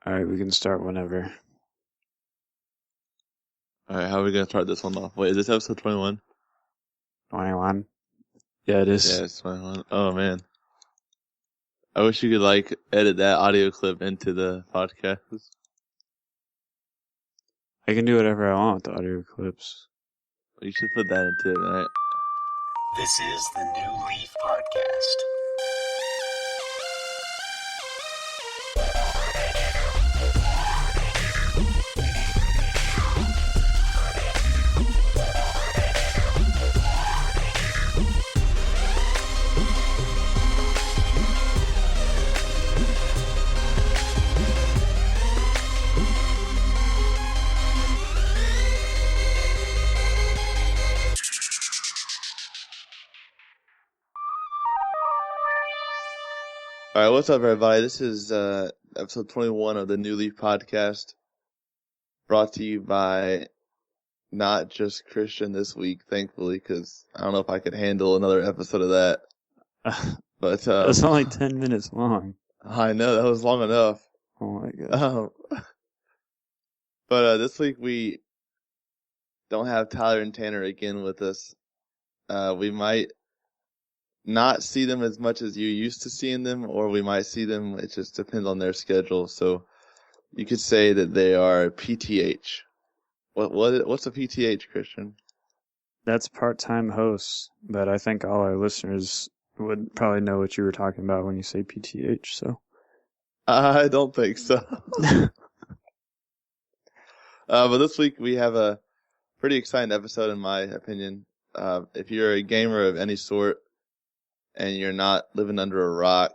Alright, we can start whenever. Alright, how are we gonna start this one off? Wait, is this episode 21? 21? Yeah, it is. Yeah, it's 21. Oh man. I wish you could edit that audio clip into the podcast. I can do whatever I want with the audio clips. You should put that into it, right? This is the New Leaf Podcast. Alright, what's up everybody? This is episode 21 of the New Leaf Podcast. Brought to you by not just Christian this week, thankfully, because I don't know if I could handle another episode of that. But It's only 10 minutes long. I know, that was long enough. Oh my god. But this week we don't have Tyler and Tanner again with us. We might not see them as much as you used to seeing them, or we might see them. It just depends on their schedule. So you could say that they are PTH. What's a PTH, Christian? That's part-time hosts, but I think all our listeners would probably know what you were talking about when you say PTH, so. I don't think so. But this week we have a pretty exciting episode in my opinion. If you're a gamer of any sort, and you're not living under a rock,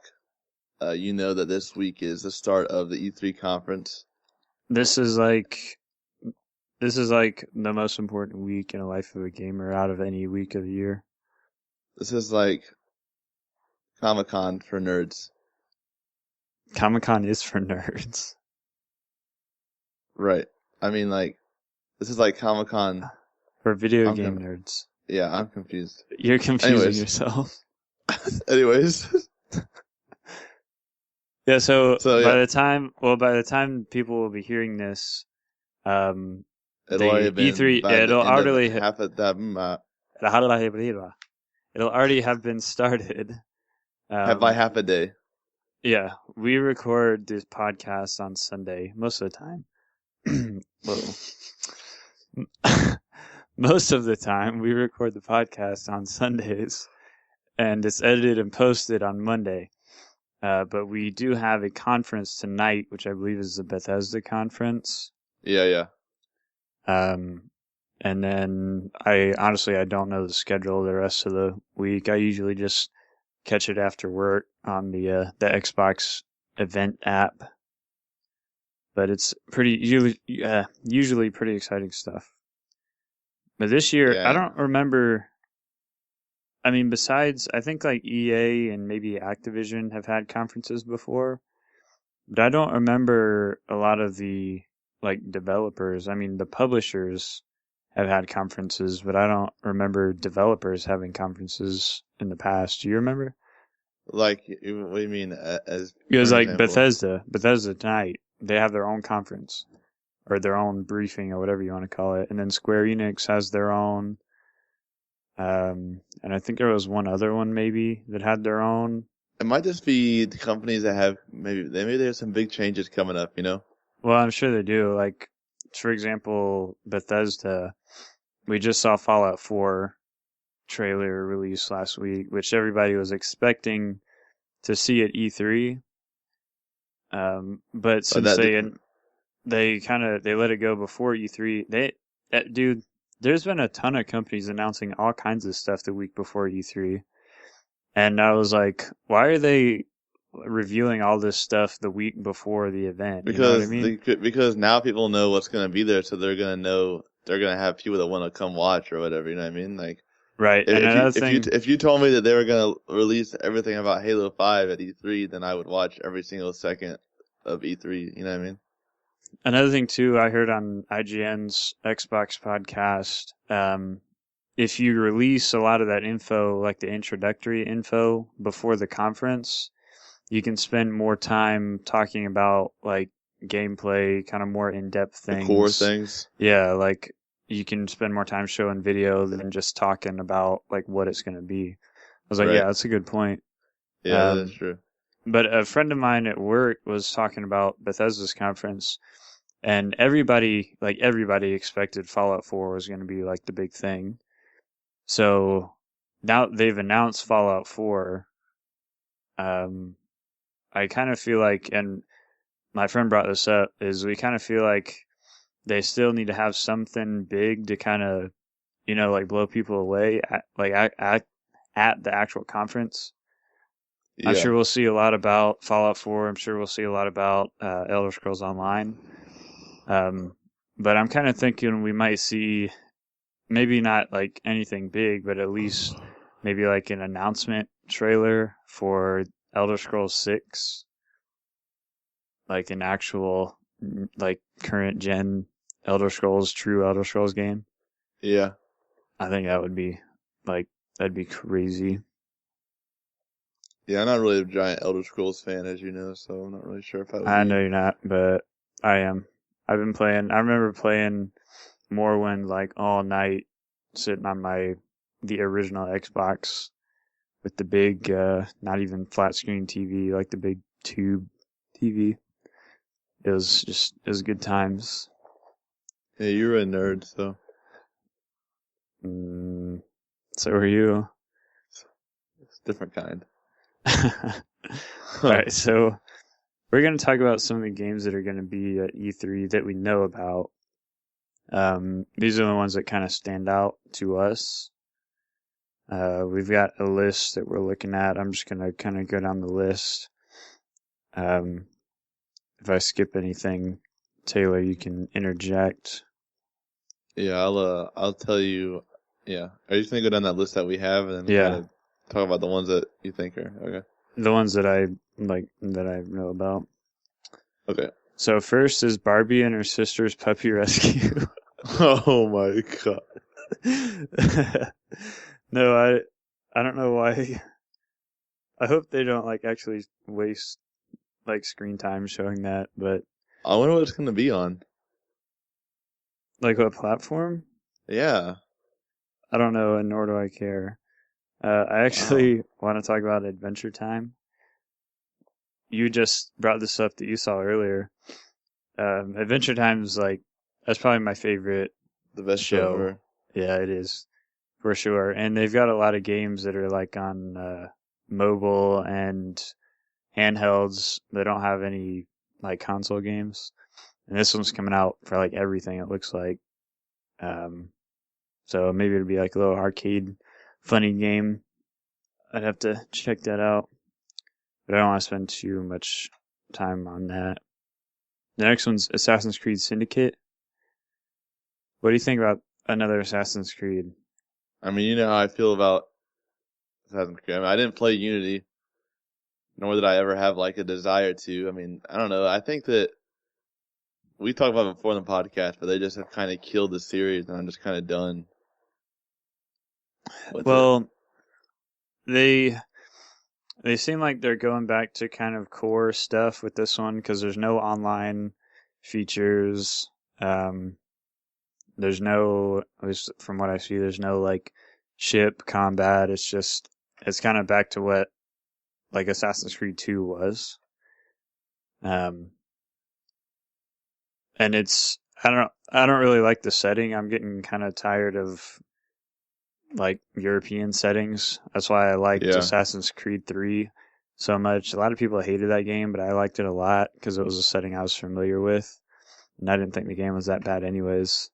you know that this week is the start of the E3 conference. This is like the most important week in the life of a gamer out of any week of the year. This is like Comic-Con for nerds. Comic-Con is for nerds. Right. I mean, this is like Comic-Con for video game nerds. Yeah, I'm confused. You're confusing yourself. Anyways. Yeah, so yeah. by the time people will be hearing this, it'll already have been started. By half a day. Yeah, we record this podcast on Sunday most of the time. Most of the time, we record the podcast on Sundays, and it's edited and posted on Monday. But we do have a conference tonight, which I believe is the Bethesda conference. Yeah. And then I don't know the schedule the rest of the week. I usually just catch it after work on the Xbox event app. But it's usually pretty exciting stuff. But this year, yeah. I don't remember. I mean, besides, I think EA and maybe Activision have had conferences before, but I don't remember a lot of the developers. I mean, the publishers have had conferences, but I don't remember developers having conferences in the past. Do you remember? What do you mean? It was like Bethesda tonight. They have their own conference or their own briefing or whatever you want to call it, and then Square Enix has their own. And I think there was one other one maybe that had their own. It might just be the companies that have maybe they have some big changes coming up, you know? Well, I'm sure they do. For example, Bethesda, we just saw Fallout 4 trailer release last week, which everybody was expecting to see at E3. But since they let it go before E3, dude. There's been a ton of companies announcing all kinds of stuff the week before E3. And I was like, why are they revealing all this stuff the week before the event? Because, you know what I mean? Because now people know what's going to be there, so they're going to have people that want to come watch or whatever, you know what I mean? Right. If you told me that they were going to release everything about Halo 5 at E3, then I would watch every single second of E3, you know what I mean? Another thing, too, I heard on IGN's Xbox podcast, if you release a lot of that info, like the introductory info, before the conference, you can spend more time talking about, gameplay, kind of more in-depth things. The core things. Yeah, like you can spend more time showing video than just talking about like what it's going to be. I was like, Right. yeah, that's a good point. Yeah, that's true. But a friend of mine at work was talking about Bethesda's conference, and everybody expected Fallout 4 was going to be like the big thing. So now they've announced Fallout 4. I kind of feel like, and my friend brought this up, is we kind of feel like they still need to have something big to kind of, like blow people away at the actual conference. Yeah. I'm sure we'll see a lot about Fallout 4. I'm sure we'll see a lot about Elder Scrolls Online. But I'm kind of thinking we might see maybe not like anything big, but at least maybe like an announcement trailer for Elder Scrolls 6. Like an actual, like, current gen true Elder Scrolls game. Yeah. I think that would be, that'd be crazy. Yeah, I'm not really a giant Elder Scrolls fan, as you know, so I'm not really sure if I know you're not, but I am. I remember playing Morrowind, like, all night, sitting on the original Xbox with the big, not even flat screen TV, like the big tube TV. It was good times. Yeah, you're a nerd, so. So are you. It's a different kind. Alright, so we're going to talk about some of the games that are going to be at E3 that we know about. These are the ones that kind of stand out to us. We've got a list that we're looking at. I'm just going to kind of go down the list. If I skip anything, Taylor, you can interject. Yeah, I'll tell you. Yeah, are you just gonna go down that list that we have and then kind of talk about the ones that you think are okay? The ones that I know about. Okay. So first is Barbie and her sister's puppy rescue. Oh my god. No, I don't know why. I hope they don't like actually waste like screen time showing that, but I wonder what it's gonna be on. like what platform? Yeah. I don't know, and nor do I care. I actually want to talk about Adventure Time. You just brought this up that you saw earlier. Adventure Time's like, that's probably my favorite. The best show ever. Yeah, it is for sure. And they've got a lot of games that are like on mobile and handhelds. They don't have any like console games. And this one's coming out for like everything, it looks like. So maybe it'll be like a little arcade funny game. I'd have to check that out. But I don't want to spend too much time on that. The next one's Assassin's Creed Syndicate. What do you think about another Assassin's Creed? I mean, you know how I feel about Assassin's Creed. I mean, I didn't play Unity, nor did I ever have like a desire to. I mean, I don't know. I think that we talked about it before in the podcast, but they just have kind of killed the series, and I'm just kind of done. Well, they seem like they're going back to kind of core stuff with this one because there's no online features. There's no, at least from what I see, there's no like ship combat. It's kind of back to what like Assassin's Creed 2 was. And it's, I don't really like the setting. I'm getting kind of tired of like European settings. That's why I liked Assassin's Creed 3 so much. A lot of people hated that game, but I liked it a lot because it was a setting I was familiar with. And I didn't think the game was that bad anyways.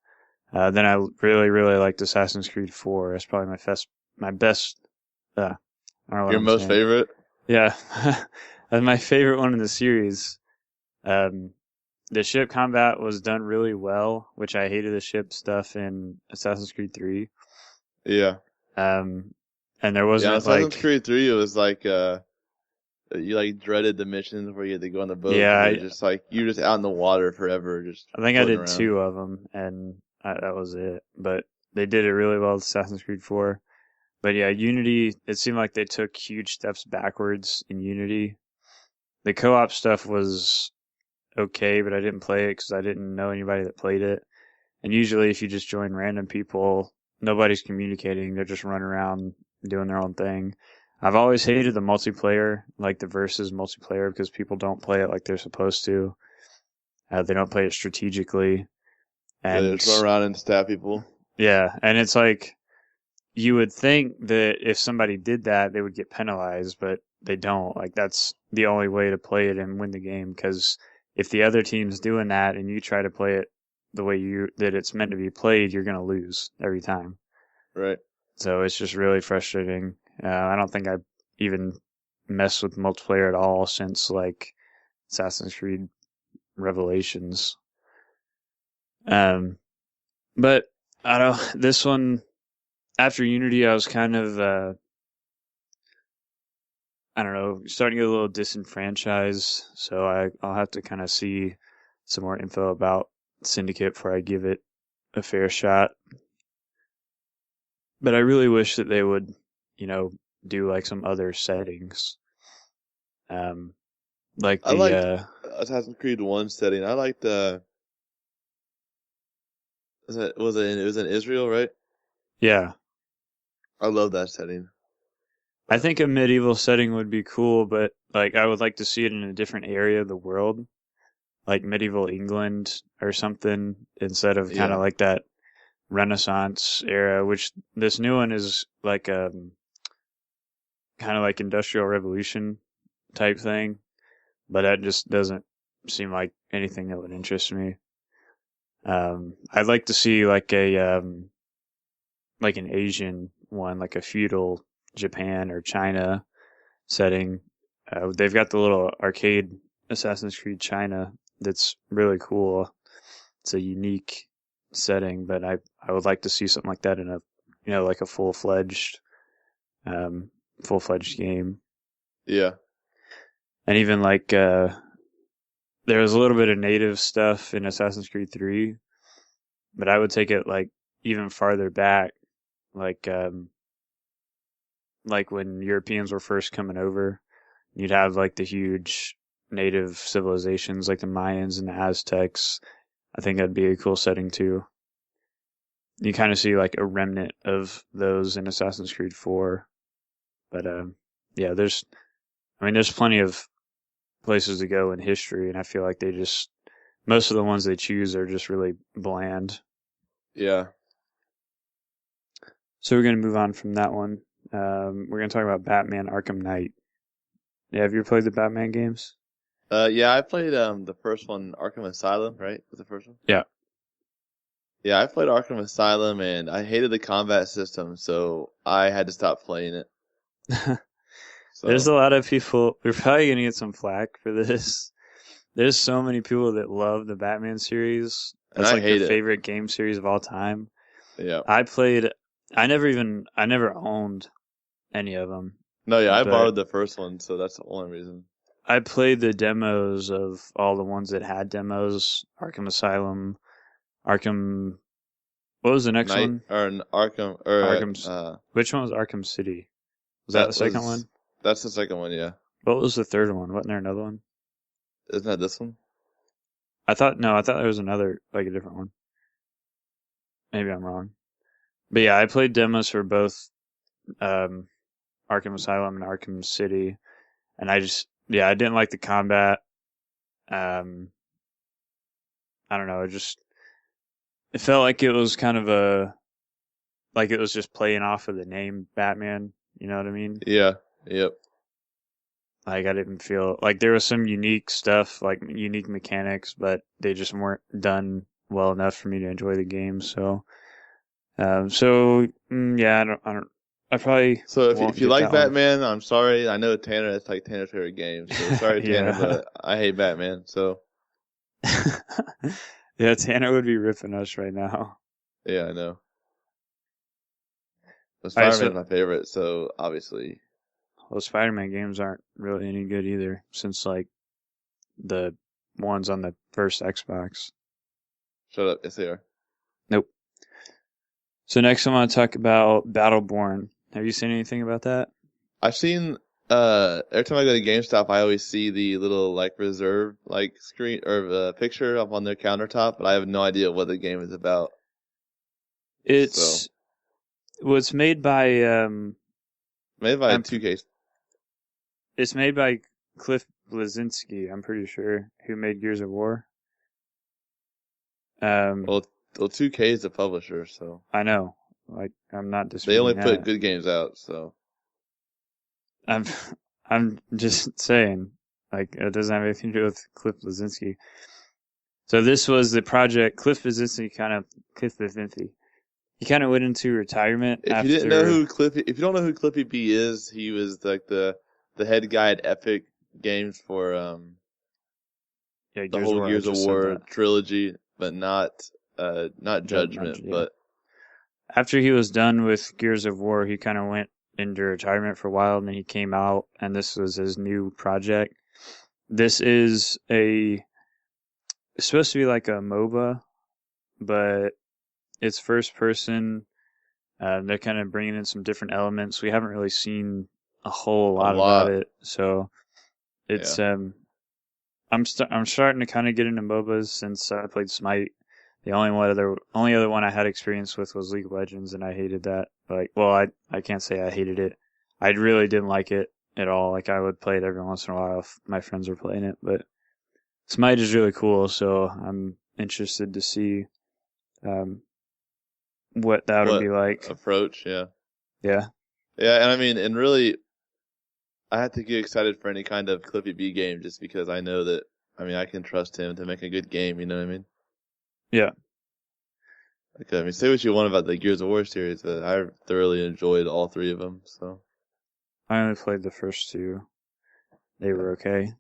Then I really, really liked Assassin's Creed 4. That's probably my best. I don't know what Your I'm most saying. favorite? Yeah. That's my favorite one in the series. The ship combat was done really well, which I hated the ship stuff in Assassin's Creed 3. Yeah. And there wasn't Assassin's Creed 3, it was like, you like dreaded the missions where you had to go on the boat. Yeah. Just like, you were just out in the water forever. I think I did around. 2 of them, and that was it. But they did it really well with Assassin's Creed 4. But yeah, Unity, it seemed like they took huge steps backwards in Unity. The co-op stuff was okay, but I didn't play it because I didn't know anybody that played it. And usually, if you just join random people, nobody's communicating. They're just running around doing their own thing. I've always hated the multiplayer, like the versus multiplayer, because people don't play it like they're supposed to. They don't play it strategically. Yeah, they And just run around and stab people. yeah, and it's like you would think that if somebody did that, they would get penalized, but they don't. Like that's the only way to play it and win the game. Because if the other team's doing that and you try to play it the way that it's meant to be played, you're gonna lose every time. Right. So it's just really frustrating. I don't think I've even messed with multiplayer at all since like Assassin's Creed Revelations. But I don't. This one after Unity, I was kind of I don't know, starting to get a little disenfranchised. So I'll have to kind of see some more info about Syndicate before I give it a fair shot. But I really wish that they would, do like some other settings. Like I the liked Assassin's Creed 1 setting. I liked it was in Israel, right? yeah. I love that setting. I think a medieval setting would be cool, but like I would like to see it in a different area of the world, like medieval England or something, instead of kind Yeah. of like that Renaissance era, which this new one is like kind of like Industrial Revolution type thing, but that just doesn't seem like anything that would interest me. I'd like to see like like an Asian one, like a feudal Japan or China setting. They've got the little arcade Assassin's Creed China that's really cool. It's a unique setting, but I would like to see something like that in a like a full-fledged game. Yeah. And even like there was a little bit of native stuff in Assassin's Creed 3, but I would take it like even farther back, like like when Europeans were first coming over, you'd have like the huge native civilizations like the Mayans and the Aztecs. I think that'd be a cool setting too. You kind of see like a remnant of those in Assassin's Creed 4. But yeah, there's plenty of places to go in history, and I feel like most of the ones they choose are just really bland. Yeah. So we're going to move on from that one. We're going to talk about Batman Arkham Knight. Yeah, have you ever played the Batman games? Yeah, I played the first one, Arkham Asylum, right? Was the first one? Yeah. Yeah, I played Arkham Asylum and I hated the combat system, so I had to stop playing it. There's So a lot of people. We're probably going to get some flack for this. There's so many people that love the Batman series. And That's I like hate their it. favorite game series of all time. yeah. I never owned any of them. No, yeah, I But borrowed the first one, so that's the only reason. I played the demos of all the ones that had demos. Arkham Asylum, Arkham. What was the next Knight one? or an Arkham or Arkham's. Which one was Arkham City? Was that the second one? That's the second one, yeah. What was the third one? Wasn't there another one? Isn't that this one? I thought there was another, like a different one. Maybe I'm wrong. But yeah, I played demos for both Arkham Asylum and Arkham City, and I didn't like the combat. I don't know, it felt like it was kind of like it was just playing off of the name Batman, you know what I mean? Yeah. Yep. Like I didn't feel like there was some unique stuff, like unique mechanics, but they just weren't done well enough for me to enjoy the game. So, yeah, I probably. So won't if you get like that one. Batman, I'm sorry. I know Tanner, that's like Tanner's favorite game. So sorry, Tanner, Yeah. but I hate Batman. So Yeah, Tanner would be ripping us right now. yeah, I know. But All right, Spider-Man's my favorite, so obviously. well, Spider-Man games aren't really any good either, since like the ones on the first Xbox. Shut up. Yes, they are. Nope. So next I want to talk about Battleborn. Have you seen anything about that? I've seen Every time I go to GameStop, I always see the little like reserve like screen or picture up on their countertop, but I have no idea what the game is about. So It's was made by made by I'm 2K. it's made by Cliff Bleszinski, I'm pretty sure, who made Gears of War. Well, 2K is the publisher, so I know. Like, I'm not they only disputing put that. good games out. So I'm I'm just saying, like, it doesn't have anything to do with Cliff Bleszinski. So this was the project. Cliff Bleszinski he kind of went into retirement if after. you don't know who Cliffy B is, he was like the head guy at Epic Games for Yeah, the whole I Gears of just said War that. trilogy, but not Judgment, Yeah. but After he was done with Gears of War, he kind of went into retirement for a while, and then he came out, and this was his new project. This is it's supposed to be like a MOBA, but it's first person. They're kind of bringing in some different elements. We haven't really seen a whole lot about it, so it's yeah. I'm starting to kind of get into MOBAs since I played Smite. The only other one I had experience with was League of Legends, and I hated that. Like, well, I can't say I hated it. I really didn't like it at all. Like, I would play it every once in a while if my friends were playing it, but Smite is really cool, so I'm interested to see what that would be like. Approach, yeah. Yeah. Yeah, and I mean, and really, I have to get excited for any kind of Cliffy B game just because I know that, I mean, I can trust him to make a good game, you know what I mean? Yeah. Like, I mean, say what you want about the Gears of War series, but I thoroughly enjoyed all three of them, so. I only played the first two. They were okay.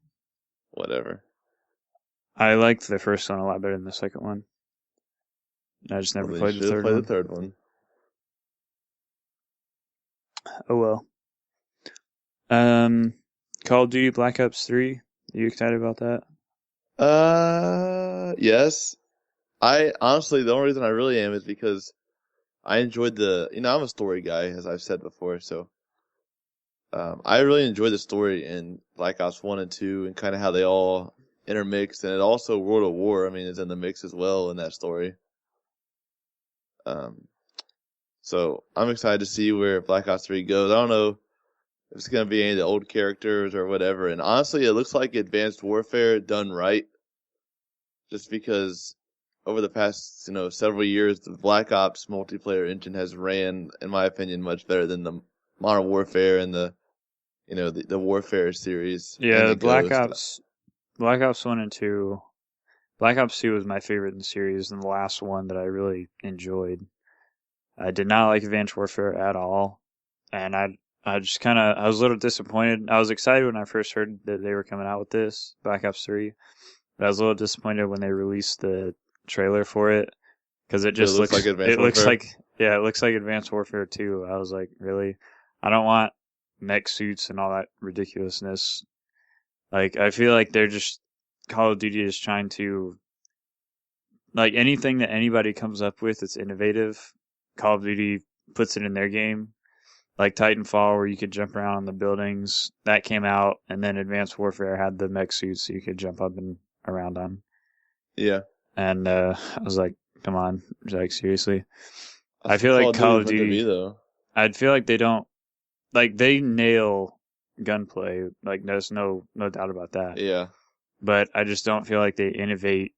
Whatever. I liked the first one a lot better than the second one. I just never played the third one. The third one. Oh well. Call of Duty Black Ops 3. Are you excited about that? Yes. I honestly, the only reason I really am is because I enjoyed I'm a story guy, as I've said before, so I really enjoyed the story in Black Ops 1 and 2 and kind of how they all intermixed, and it also World of War, I mean, is in the mix as well in that story. So I'm excited to see where Black Ops 3 goes. I don't know if it's going to be any of the old characters or whatever, and honestly, it looks like Advanced Warfare done right, just because over the past, several years, the Black Ops multiplayer engine has ran, in my opinion, much better than the Modern Warfare and the Warfare series. Yeah, Black Ops 1 and 2. Black Ops 2 was my favorite in the series and the last one that I really enjoyed. I did not like Advanced Warfare at all, and I just I was a little disappointed. I was excited when I first heard that they were coming out with this, Black Ops 3, but I was a little disappointed when they released the trailer for it, because it just looks like Advanced Warfare. It looks like Advanced Warfare 2. I was like, really? I don't want mech suits and all that ridiculousness. Like, I feel like Call of Duty is trying to, like, anything that anybody comes up with that's innovative, Call of Duty puts it in their game. Like Titanfall, where you could jump around on the buildings, that came out, and then Advanced Warfare had the mech suits so you could jump up and around on. Yeah. And I was like, come on, like, seriously. I feel like Call of Duty, I'd feel like they don't, like, they nail gunplay, like, there's no doubt about that. Yeah. But I just don't feel like they innovate.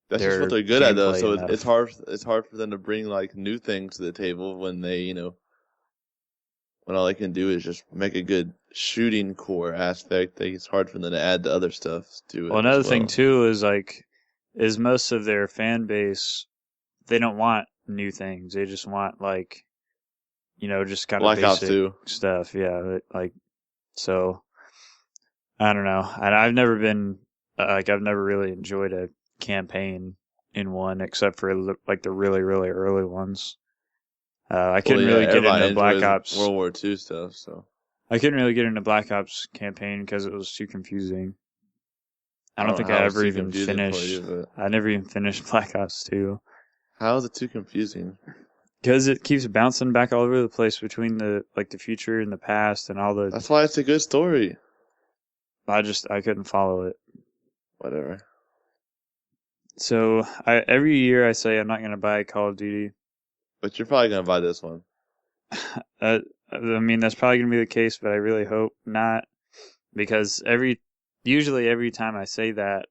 That's just what they're good at, though. So it's hard for them to bring like new things to the table when they, when all they can do is just make a good shooting core aspect. It's hard for them to add the other stuff to it. Well, another thing too is most of their fan base, they don't want new things. They just want, like, just kind of basic stuff. Yeah, like, so I don't know. I've never been I've never really enjoyed a campaign in one, except for like the really, really early ones. I couldn't really get into Black Ops World War II stuff, so I couldn't really get into Black Ops campaign because it was too confusing. I don't think I ever even finished. I never even finished Black Ops 2. How is it too confusing? Because it keeps bouncing back all over the place between the future and the past and all the. That's why it's a good story. I couldn't follow it. Whatever. So every year I say I'm not going to buy Call of Duty. But you're probably gonna buy this one. I mean, that's probably going to be the case, but I really hope not, because usually every time I say that,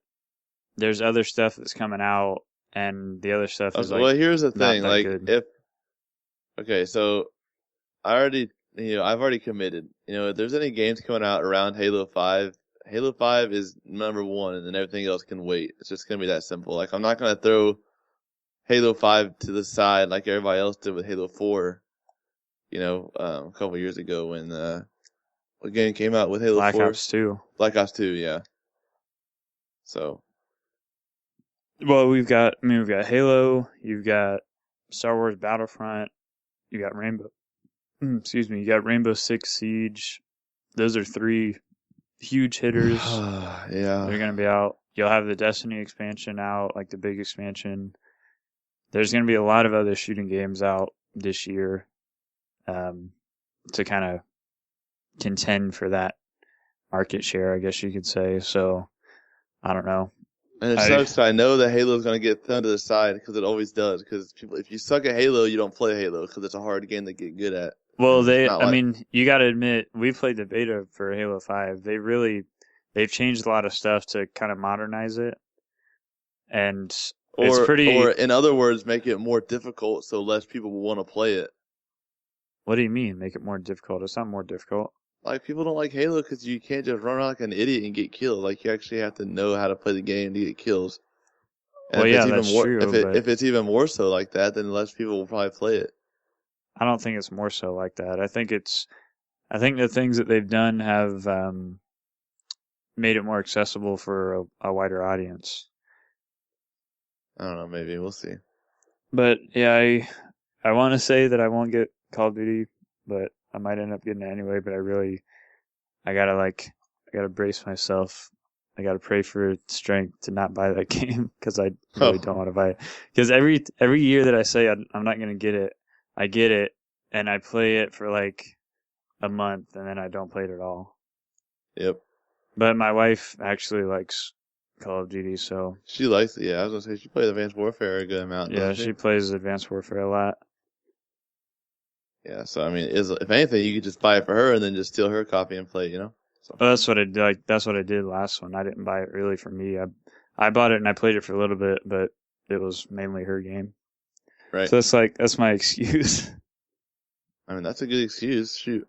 there's other stuff that's coming out, and the other stuff is well, here's the thing, not that good. Okay, so I've already committed. If there's any games coming out around Halo 5, Halo 5 is number one, and then everything else can wait. It's just gonna be that simple. Like, I'm not gonna throw Halo 5 to the side like everybody else did with Halo 4. A couple years ago when what game came out with Halo 4? Black Ops 2. Black Ops 2, yeah. So. Well, we've got Halo, you've got Star Wars Battlefront, you got you got Rainbow Six Siege. Those are 3 huge hitters. Yeah. They're going to be out. You'll have the Destiny expansion out, like the big expansion. There's going to be a lot of other shooting games out this year to kind of contend for that market share, I guess you could say. So, I don't know. And it sucks. I know that Halo's going to get thrown to the side because it always does. Because if you suck at Halo, you don't play Halo because it's a hard game to get good at. Well, you got to admit, we played the beta for Halo 5. They've changed a lot of stuff to kind of modernize it. And it's pretty... Or in other words, make it more difficult so less people will want to play it. What do you mean, make it more difficult? It's not more difficult. Like, people don't like Halo because you can't just run around like an idiot and get killed. Like, you actually have to know how to play the game to get kills. And that's true. If it's even more so like that, then less people will probably play it. I don't think it's more so like that. I think the things that they've done have made it more accessible for a wider audience. I don't know, maybe. We'll see. But, yeah, I want to say that I won't get Call of Duty, but I might end up getting it anyway, but I gotta brace myself. I gotta pray for strength to not buy that game, because I really don't want to buy it. Because every year that I say I'm not gonna get it, I get it, and I play it for like a month, and then I don't play it at all. Yep. But my wife actually likes Call of Duty, so... She likes it, yeah. I was gonna say, she plays Advanced Warfare a good amount. Yeah, she plays Advanced Warfare a lot. Yeah, so I mean, if anything, you could just buy it for her and then just steal her copy and play it, So. Well, that's what I did. That's what I did last one. I didn't buy it really for me. I bought it and I played it for a little bit, but it was mainly her game. Right. So that's my excuse. I mean, that's a good excuse. Shoot.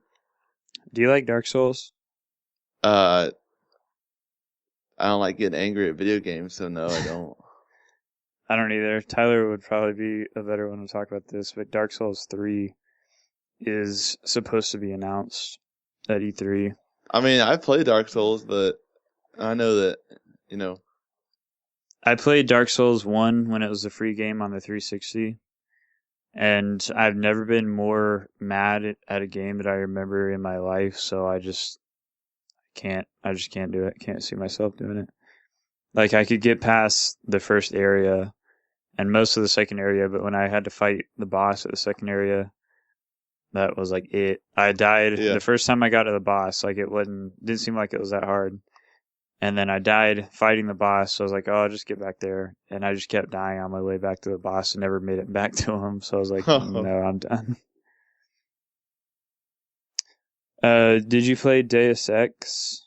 Do you like Dark Souls? I don't like getting angry at video games, so no, I don't. I don't either. Tyler would probably be a better one to talk about this, but Dark Souls 3 is supposed to be announced at E3. I mean, I played Dark Souls, but I know that, I played Dark Souls 1 when it was a free game on the 360, and I've never been more mad at a game that I remember in my life, so I just can't do it. Can't see myself doing it. Like, I could get past the first area and most of the second area, but when I had to fight the boss at the second area, that was like it. I died the first time I got to the boss. Like, didn't seem like it was that hard. And then I died fighting the boss. So I was like, oh, I'll just get back there. And I just kept dying on my way back to the boss and never made it back to him. So I was like, no, I'm done. Did you play Deus Ex?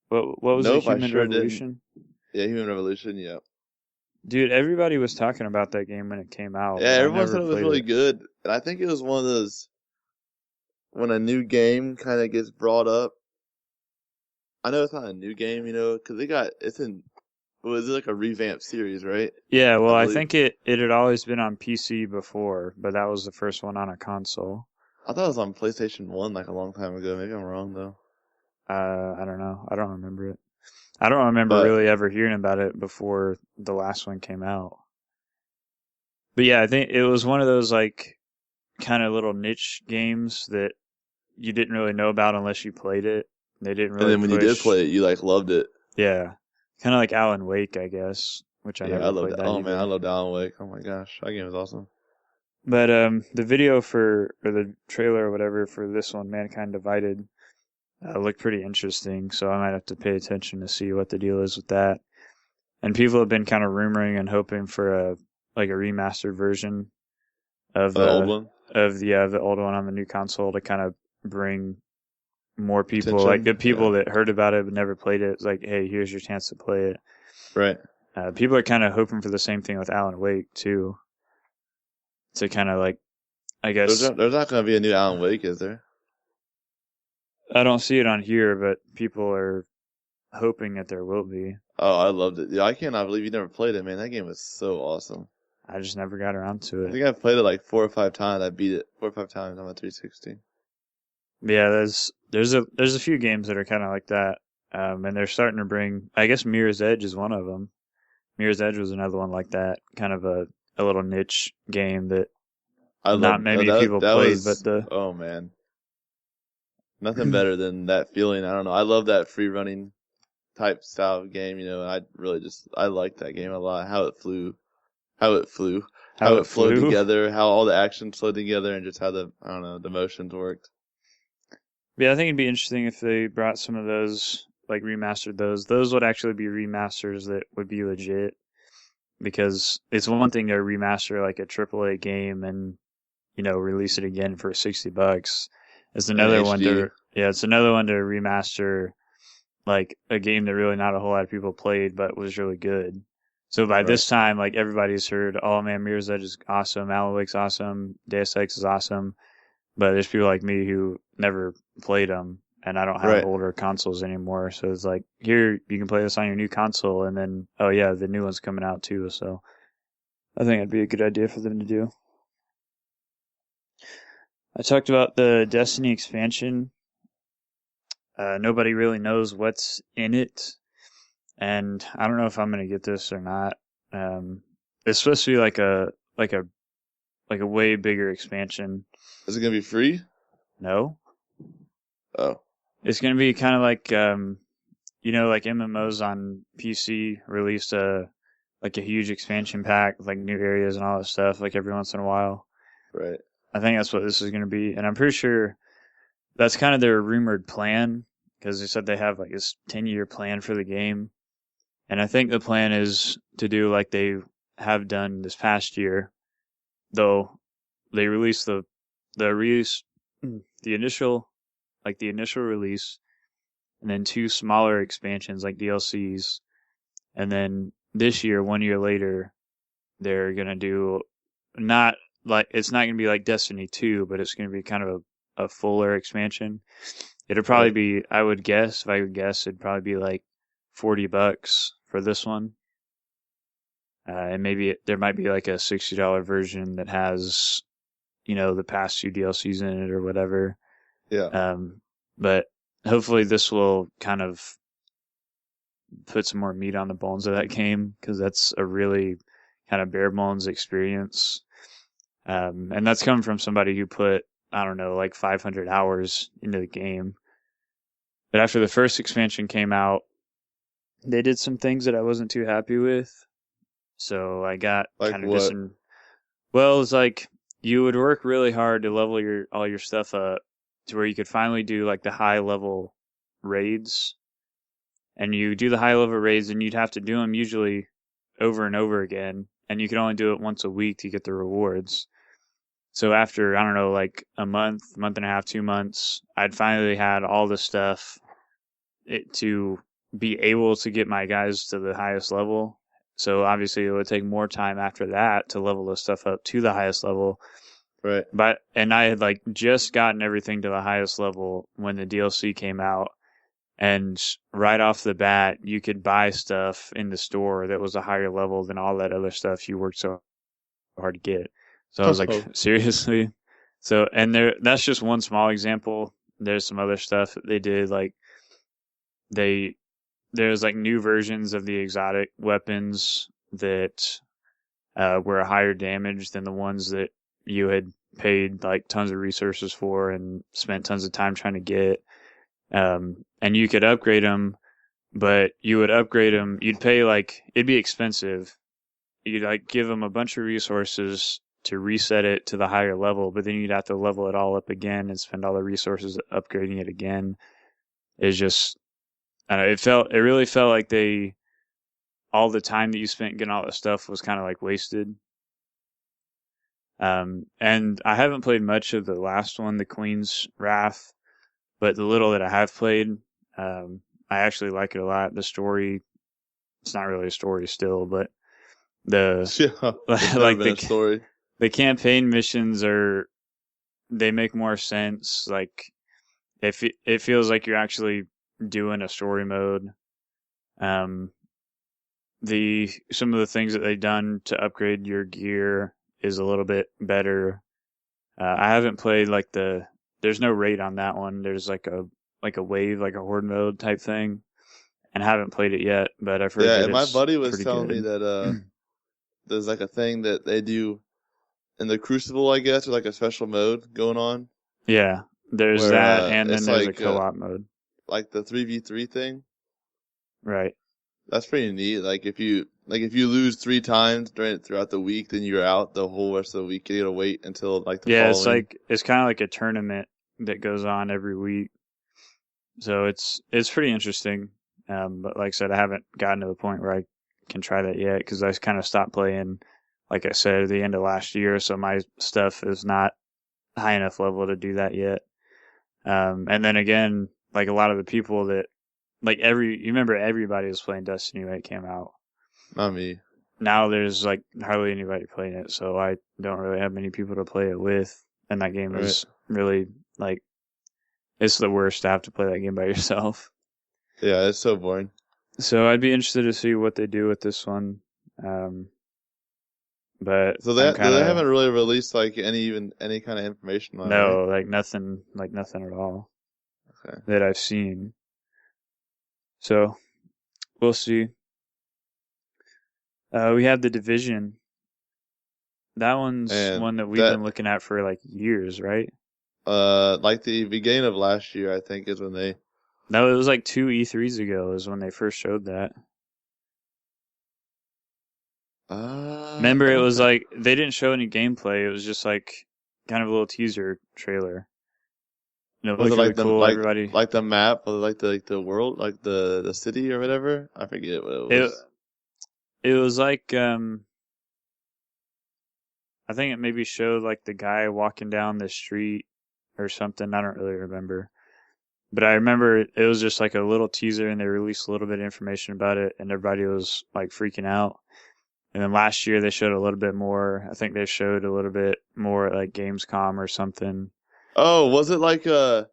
What was it? Human Revolution? Didn't. Yeah, Human Revolution, yeah. Dude, everybody was talking about that game when it came out. Yeah, everyone said it was really good. And I think it was one of those, when a new game kind of gets brought up. I know it's not a new game, because was it like a revamped series, right? Yeah, well, I think it had always been on PC before, but that was the first one on a console. I thought it was on PlayStation 1 like a long time ago. Maybe I'm wrong, though. I don't know. I don't remember it. I don't remember really ever hearing about it before the last one came out. But yeah, I think it was one of those like kind of little niche games that you didn't really know about unless you played it. They didn't really. And then when you did play it, you like loved it. Yeah, kind of like Alan Wake, I guess. Which I never played that. Oh man, I loved Alan Wake. Oh my gosh, that game was awesome. But the video or the trailer or whatever for this one, Mankind Divided, looked pretty interesting. So I might have to pay attention to see what the deal is with that. And people have been kind of rumoring and hoping for a remastered version of The old one. the old one on the new console to kind of bring more people, like the people that heard about it but never played it. It's like, hey, here's your chance to play it. Right. People are kind of hoping for the same thing with Alan Wake too. To kind of like, I guess There's not going to be a new Alan Wake, is there? I don't see it on here, but people are hoping that there will be. Oh, I loved it. Yeah, I cannot believe you never played it, man. That game was so awesome. I just never got around to I it. think I've played it like 4 or 5 times. I beat it 4 or 5 times on my 360. Yeah, there's a few games that are kind of like that, and they're starting to bring. I guess Mirror's Edge is one of them. Mirror's Edge was another one like that, kind of a little niche game that not many people played. Oh man, nothing better than that feeling. I don't know. I love that free running type style of game. I liked that game a lot. How it flowed together, how all the action flowed together, and just how the motions worked. Yeah, I think it'd be interesting if they brought some of those, like remastered those. Those would actually be remasters that would be legit, because it's one thing to remaster like a AAA game and release it again for $60. It's another one to remaster like a game that really not a whole lot of people played but was really good. So by this time, like everybody's heard, oh man, Mirror's Edge is awesome, Alan Wake's awesome, Deus Ex is awesome, but there's people like me who never played them, and I don't have older consoles anymore. So it's like, here, you can play this on your new console, and then, oh yeah, the new one's coming out too. So I think it'd be a good idea for them to do. I talked about the Destiny expansion. Nobody really knows what's in it, and I don't know if I'm gonna get this or not. It's supposed to be like a way bigger expansion. Is it gonna be free? No. Oh. It's gonna be kind of like like MMOs on PC released a huge expansion pack with like new areas and all that stuff like every once in a while. Right. I think that's what this is gonna be, and I'm pretty sure that's kind of their rumored plan, because they said they have like this 10-year plan for the game. And I think the plan is to do like they have done this past year, though they released the initial release, and then 2 smaller expansions like DLCs. And then this year, 1 year later, they're going to do it's not going to be like Destiny 2, but it's going to be kind of a fuller expansion. It'll probably be, I would guess, it'd probably be like $40 for this one. And maybe there might be like a $60 version that has, the past 2 DLCs in it or whatever. Yeah. But hopefully this will kind of put some more meat on the bones of that game, because that's a really kind of bare bones experience. And that's coming from somebody who put, I don't know, like 500 hours into the game. But after the first expansion came out, they did some things that I wasn't too happy with. So I got kind of just well, it's like you would work really hard to level all your stuff up to where you could finally do like the high level raids. And you do the high level raids, and you'd have to do them usually over and over again, and you could only do it once a week to get the rewards. So after, I don't know, like a month and a half, 2 months, I'd finally had all the stuff to be able to get my guys to the highest level. So obviously it would take more time after that to level the stuff up to the highest level. Right. And I had like just gotten everything to the highest level when the DLC came out. And right off the bat, you could buy stuff in the store that was a higher level than all that other stuff you worked so hard to get. So I was like, seriously? So, and that's just one small example. There's some other stuff that they did. Like there's like new versions of the exotic weapons that were higher damage than the ones that you had paid like tons of resources for and spent tons of time trying to get. And you could upgrade them, but you'd pay like, it'd be expensive. You'd like give them a bunch of resources to reset it to the higher level, but then you'd have to level it all up again and spend all the resources upgrading it again. It's just, I don't know, it really felt like all the time that you spent getting all that stuff was kind of like wasted. And I haven't played much of the last one, the Queen's Wrath, but the little that I have played, I actually like it a lot. The story, it's not really a story still, but Yeah, it's never like been a story. the campaign missions they make more sense. Like it feels like you're actually doing a story mode. Some of the things that they've done to upgrade your gear is a little bit better. I haven't played there's no raid on that one. There's like a wave, like a horde mode type thing, and I haven't played it yet, but I've heard Yeah, that and my it's buddy was pretty telling me good. that there's like a thing that they do in the Crucible, I guess, or like a special mode going on. Yeah, there's where that, and then it's there's a like co-op mode. Like the 3v3 thing. Right. That's pretty neat. Like if you lose 3 times throughout the week, then you're out the whole rest of the week. You gotta wait until like the Yeah, following. it's kind of like a tournament that goes on every week. So it's pretty interesting. But like I said, I haven't gotten to the point where I can try that yet because I kind of stopped playing, like I said, at the end of last year. So my stuff is not high enough level to do that yet. And then again, like a lot of the people that, you remember everybody was playing Destiny when it came out. Not me. Now there's like hardly anybody playing it, so I don't really have many people to play it with. And that game is really like, it's the worst to have to play that game by yourself. Yeah, it's so boring. So I'd be interested to see what they do with this one. But so they haven't really released like any kind of information on it. No, right? nothing at all. Okay. That I've seen. So we'll see. We have The Division. That one's one that we've been looking at for like years, right? Like the beginning of last year, I think, is when they. No, it was like 2 E3s ago is when they first showed that. Remember, it was like they didn't show any gameplay. It was just like kind of a little teaser trailer. You know, was it like really cool, everybody. Like the map, or like the world, like the city or whatever? I forget what it was. It was like I think it maybe showed like the guy walking down the street or something. I don't really remember. But I remember it was just like a little teaser and they released a little bit of information about it and everybody was like freaking out. And then last year they showed a little bit more. I think they showed a little bit more at like Gamescom or something. Oh, was it like the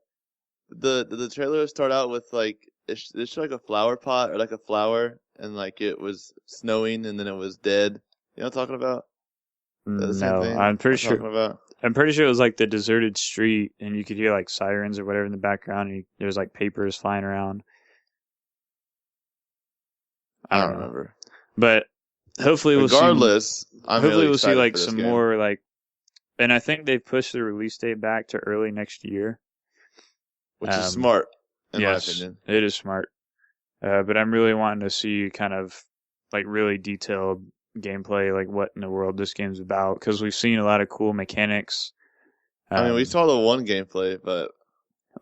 trailer start out with like it showed like a flower pot or like a flower and like it was snowing and then it was dead. You know what I'm talking about? The same thing I'm pretty sure it was like the deserted street and you could hear like sirens or whatever in the background and there was like papers flying around. I don't remember. But hopefully we'll see like some game. more like, and I think they've pushed the release date back to early next year. Which is smart, in my opinion. It is smart. But I'm really wanting to see kind of like really detailed gameplay, like what in the world this game's about, because we've seen a lot of cool mechanics. I mean, we saw the one gameplay, but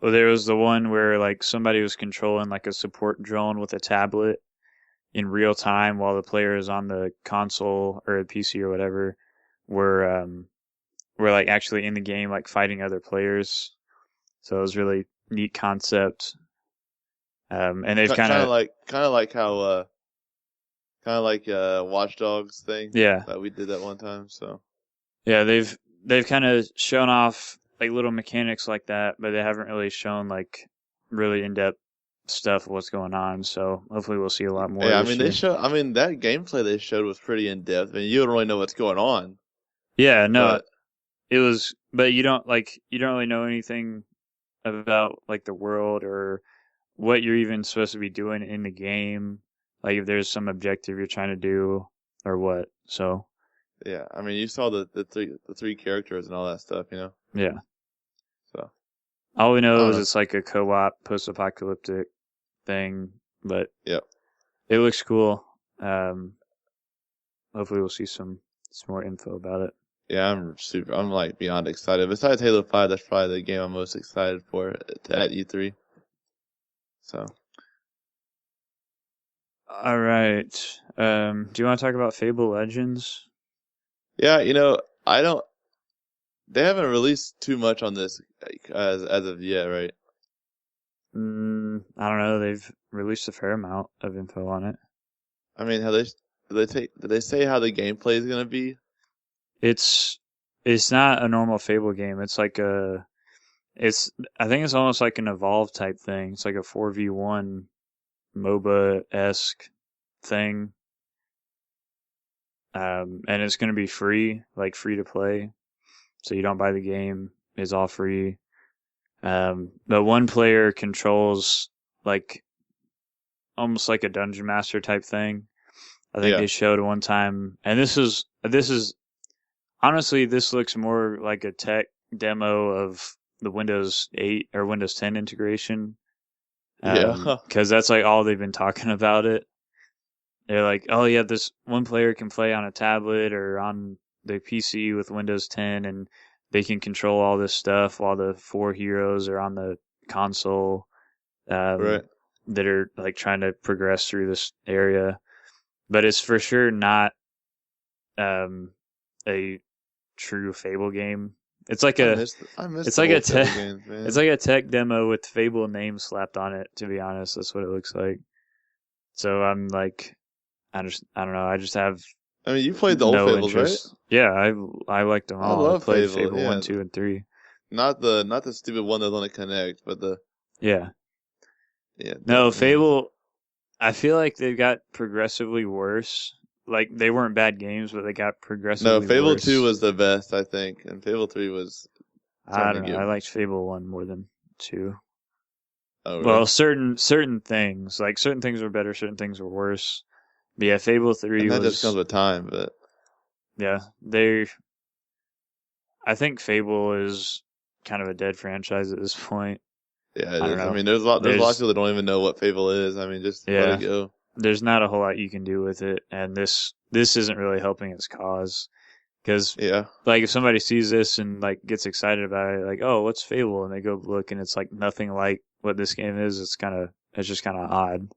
well, there was the one where like somebody was controlling like a support drone with a tablet in real time while the player is on the console or the PC or whatever. We're like actually in the game, like fighting other players. So it was really neat concept. And they've kind of like how Watch Dogs thing. Yeah. That we did that one time. So yeah, they've kind of shown off like little mechanics like that, but they haven't really shown like really in-depth stuff of what's going on. So hopefully we'll see a lot more. Yeah, I mean that gameplay they showed was pretty in-depth. I mean, you don't really know what's going on. Yeah, no, it was, but you don't really know anything about like the world or what you're even supposed to be doing in the game. Like if there's some objective you're trying to do or what. So yeah, I mean you saw the three characters and all that stuff, you know. Yeah. So all we know is it's like a co-op post-apocalyptic thing, but yeah, it looks cool. Hopefully we'll see some more info about it. Yeah, I'm like beyond excited. Besides Halo 5, that's probably the game I'm most excited for at E3. So, All right. Do you want to talk about Fable Legends? yeah, I don't. They haven't released too much on this as of yet, right? I don't know. They've released a fair amount of info on it. I mean, did they say how the gameplay is gonna be? It's not a normal Fable game. It's like I think it's almost like an Evolve type thing. It's like a 4v1 MOBA-esque thing. And it's going to be free, like free to play. So you don't buy the game. It's all free. But one player controls like almost like a dungeon master type thing. I think Yeah, they showed one time, and this is honestly, this looks more like a tech demo of the Windows 8 or Windows 10 integration. yeah, Because that's like all they've been talking about it. They're like, oh yeah, this one player can play on a tablet or on the PC with Windows 10, and they can control all this stuff while the four heroes are on the console right. that are like trying to progress through this area. But it's for sure not um, a true Fable game. It's like I miss it's the like a old Fable tech games, man. it's like a tech demo with Fable name slapped on it. To be honest, that's what it looks like. So I'm like, I don't know. I just have I mean, you played the old no Fables, right? interest. Yeah, I liked them I all. I love played Fable. Fable Yeah, 1, 2, and 3. not the stupid one that's on the Connect, but Yeah. yeah, No, man. Fable. I feel like they got progressively worse. Like they weren't bad games, but they got No, progressively Fable 2 worse. was the best, I think, and Fable 3 was I starting don't to know. I get. liked Fable 1 more than 2. Oh, Well, really? certain things, like certain things were better, certain things were worse. But yeah, Fable 3 And that just comes was, with time, but yeah, I think Fable is kind of a dead franchise at this point. yeah, it I don't is. I know. mean, there's a lot of There's people that don't even know what Fable is. I mean, just let it yeah, go. there's not a whole lot you can do with it, and this isn't really helping its cause. Because Yeah, like if somebody sees this and like gets excited about it, like, oh, what's Fable, and they go look and it's like nothing like what this game is. It's just kind of odd.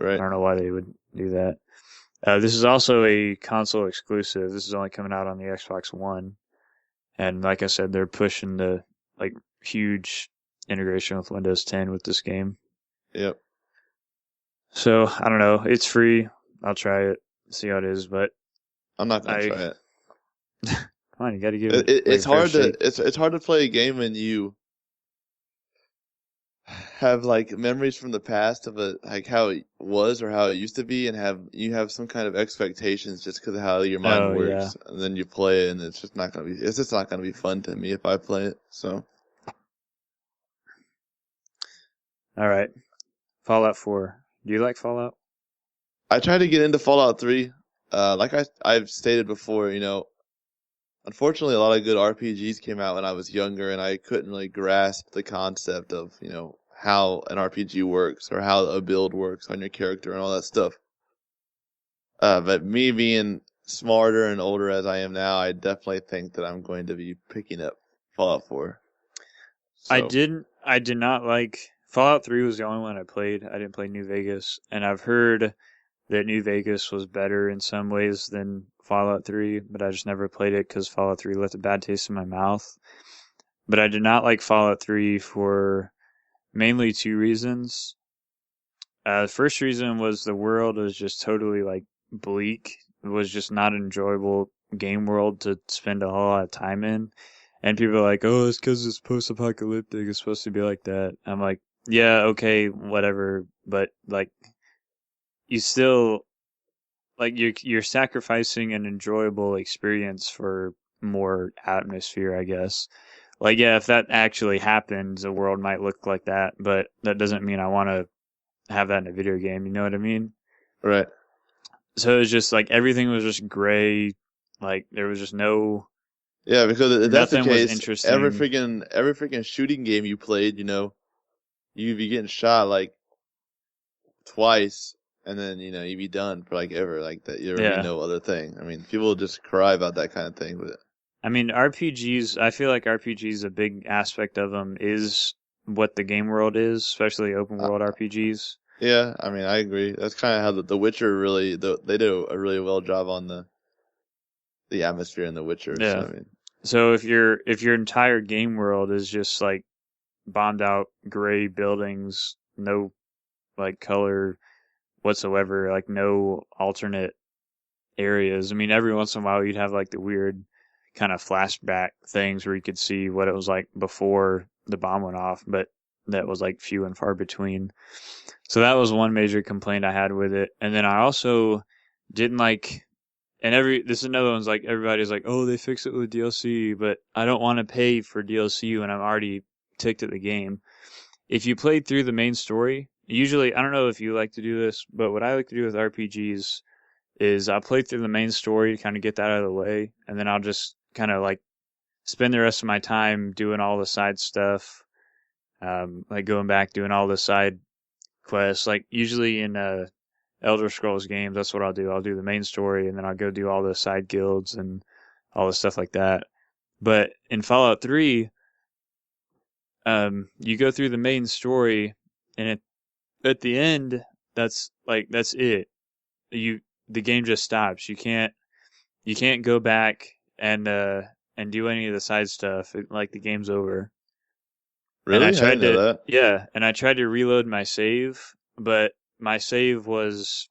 I right. don't know why they would do that. This is also a console exclusive. This is only coming out on the Xbox One, and like I said, they're pushing the like huge integration with Windows 10 with this game. Yep. So I don't know. It's free. I'll try it, see how it is. But I'm not gonna I try it. come on, you got to give it like It's a fair hard to shake. it's hard to play a game when you have like memories from the past of like how it was or how it used to be, and you have some kind of expectations just because of how your mind Oh yeah. works, and then you play it, and it's just not gonna be fun to me if I play it. So All right. Fallout 4. Do you like Fallout? I tried to get into Fallout 3. Like I've stated before, unfortunately a lot of good RPGs came out when I was younger, and I couldn't really grasp the concept of how an RPG works or how a build works on your character and all that stuff. But me being smarter and older as I am now, I definitely think that I'm going to be picking up Fallout 4. So, I did not like Fallout 3 was the only one I played. I didn't play New Vegas, and I've heard that New Vegas was better in some ways than Fallout 3, but I just never played it cuz Fallout 3 left a bad taste in my mouth. But I did not like Fallout 3 for mainly two reasons. The first reason was the world was just totally like bleak. It was just not an enjoyable game world to spend a whole lot of time in. And people are like, oh, it's because it's post apocalyptic. It's supposed to be like that. I'm like, yeah, okay, whatever. But like, you still, like, you're sacrificing an enjoyable experience for more atmosphere, I guess. Like, yeah, if that actually happens, the world might look like that, but that doesn't mean I want to have that in a video game. You know what I mean? right. So it was just like everything was just gray. Like there was just Yeah, because if that's the nothing was case, interesting. every freaking shooting game you played, you'd be getting shot like twice, and then you'd be done for like ever, like that. There would be Yeah. no other thing. I mean, people just cry about that kind of thing, but I mean, RPGs, I feel like RPGs, a big aspect of them is what the game world is, especially open Uh, world RPGs. yeah, I mean, I agree. That's kind of how the Witcher they do a really well job on the atmosphere in The Witcher. So Yeah. I mean, So if your entire game world is just like bombed out gray buildings, no like color whatsoever, like no alternate areas. I mean, every once in a while you'd have like the weird kind of flashback things where you could see what it was like before the bomb went off, but that was like few and far between. So that was one major complaint I had with it. And then I also didn't like, and this is another one's like everybody's like, oh, they fix it with DLC, but I don't want to pay for DLC when I'm already ticked at the game. If you played through the main story, usually, I don't know if you like to do this, but what I like to do with RPGs is I'll play through the main story to kind of get that out of the way, and then I'll just kind of like spend the rest of my time doing all the side stuff, like going back doing all the side quests. Like usually in Elder Scrolls games, that's what I'll do. I'll do the main story, and then I'll go do all the side guilds and all the stuff like that. But in Fallout 3, you go through the main story, and at the end, that's it. The game just stops. You can't go back and do any of the side stuff. Like the game's over. And really, I didn't know that. and I tried to reload my save, but my save was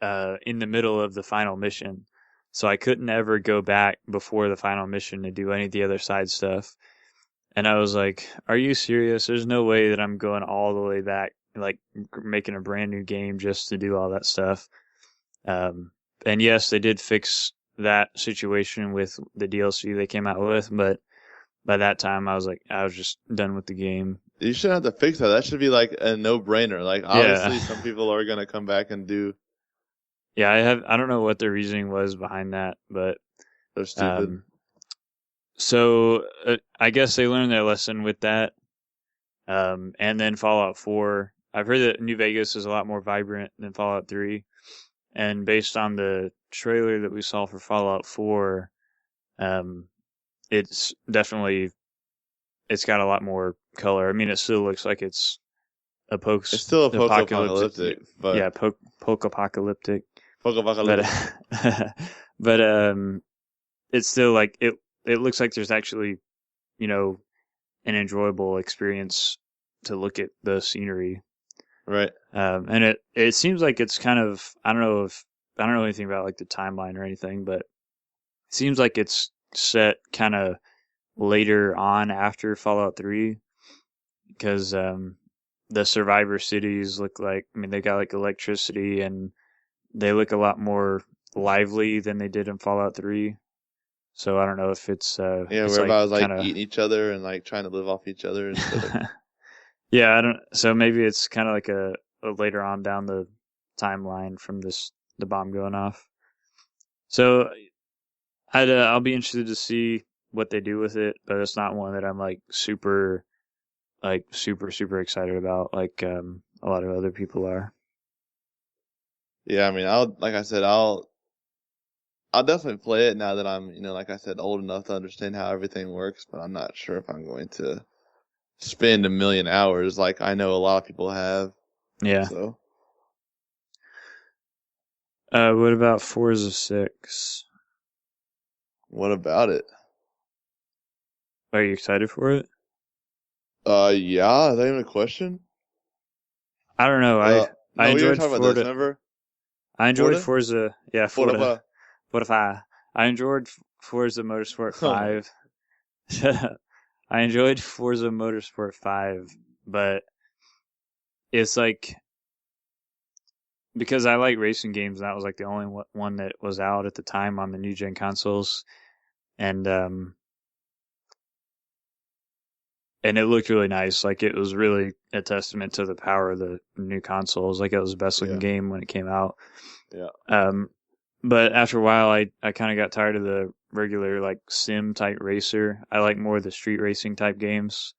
in the middle of the final mission. So I couldn't ever go back before the final mission to do any of the other side stuff. And I was like, are you serious? There's no way that I'm going all the way back, like making a brand new game just to do all that stuff. And yes, they did fix that situation with the DLC they came out with, but by that time I was just done with the game. You shouldn't have to fix that. That should be like a no-brainer. Like obviously, Yeah. some people are gonna come back and do. Yeah, I don't know what the reasoning was behind that, but They're stupid. so I guess they learned their lesson with that. And then Fallout 4. I've heard that New Vegas is a lot more vibrant than Fallout 3. And based on the trailer that we saw for Fallout 4, it's definitely, it's got a lot more color. I mean, it still looks like it's It's still a post-apocalyptic, but yeah, post-apocalyptic. But post-apocalyptic. but it's still like it looks like there's actually, you know, an enjoyable experience to look at the scenery. Right. And it seems like it's kind of, I don't know anything about like the timeline or anything, but it seems like it's set kind of later on after Fallout 3 because the survivor cities look like, I mean, they got like electricity and they look a lot more lively than they did in Fallout 3. So I don't know if it's Yeah, it's where everybody was like kinda, eating each other and like trying to live off each other instead of. yeah, I don't. So maybe it's kind of like a later on down the timeline from the bomb going off. So I'll be interested to see what they do with it, but it's not one that I'm like super super excited about like a lot of other people are. Yeah, I mean, I'll definitely play it now that I'm, like I said, old enough to understand how everything works, but I'm not sure if I'm going to spend a million hours like I know a lot of people have. Yeah. So, What about Forza 6? what about it? Are you excited for it? Yeah, is that even a question? I don't know. I No, we were enjoyed talking about this, Forza. remember? I enjoyed Forza? Forza. Yeah, Forza. Forza. I enjoyed Forza Motorsport Oh my. 5. I enjoyed Forza Motorsport 5, but it's like because I like racing games, and that was like the only one that was out at the time on the new gen consoles, and it looked really nice. Like it was really a testament to the power of the new consoles. Like it was the best looking Yeah. game when it came out. Yeah. But after a while, I kind of got tired of the regular like sim type racer. I like more of the street racing type games.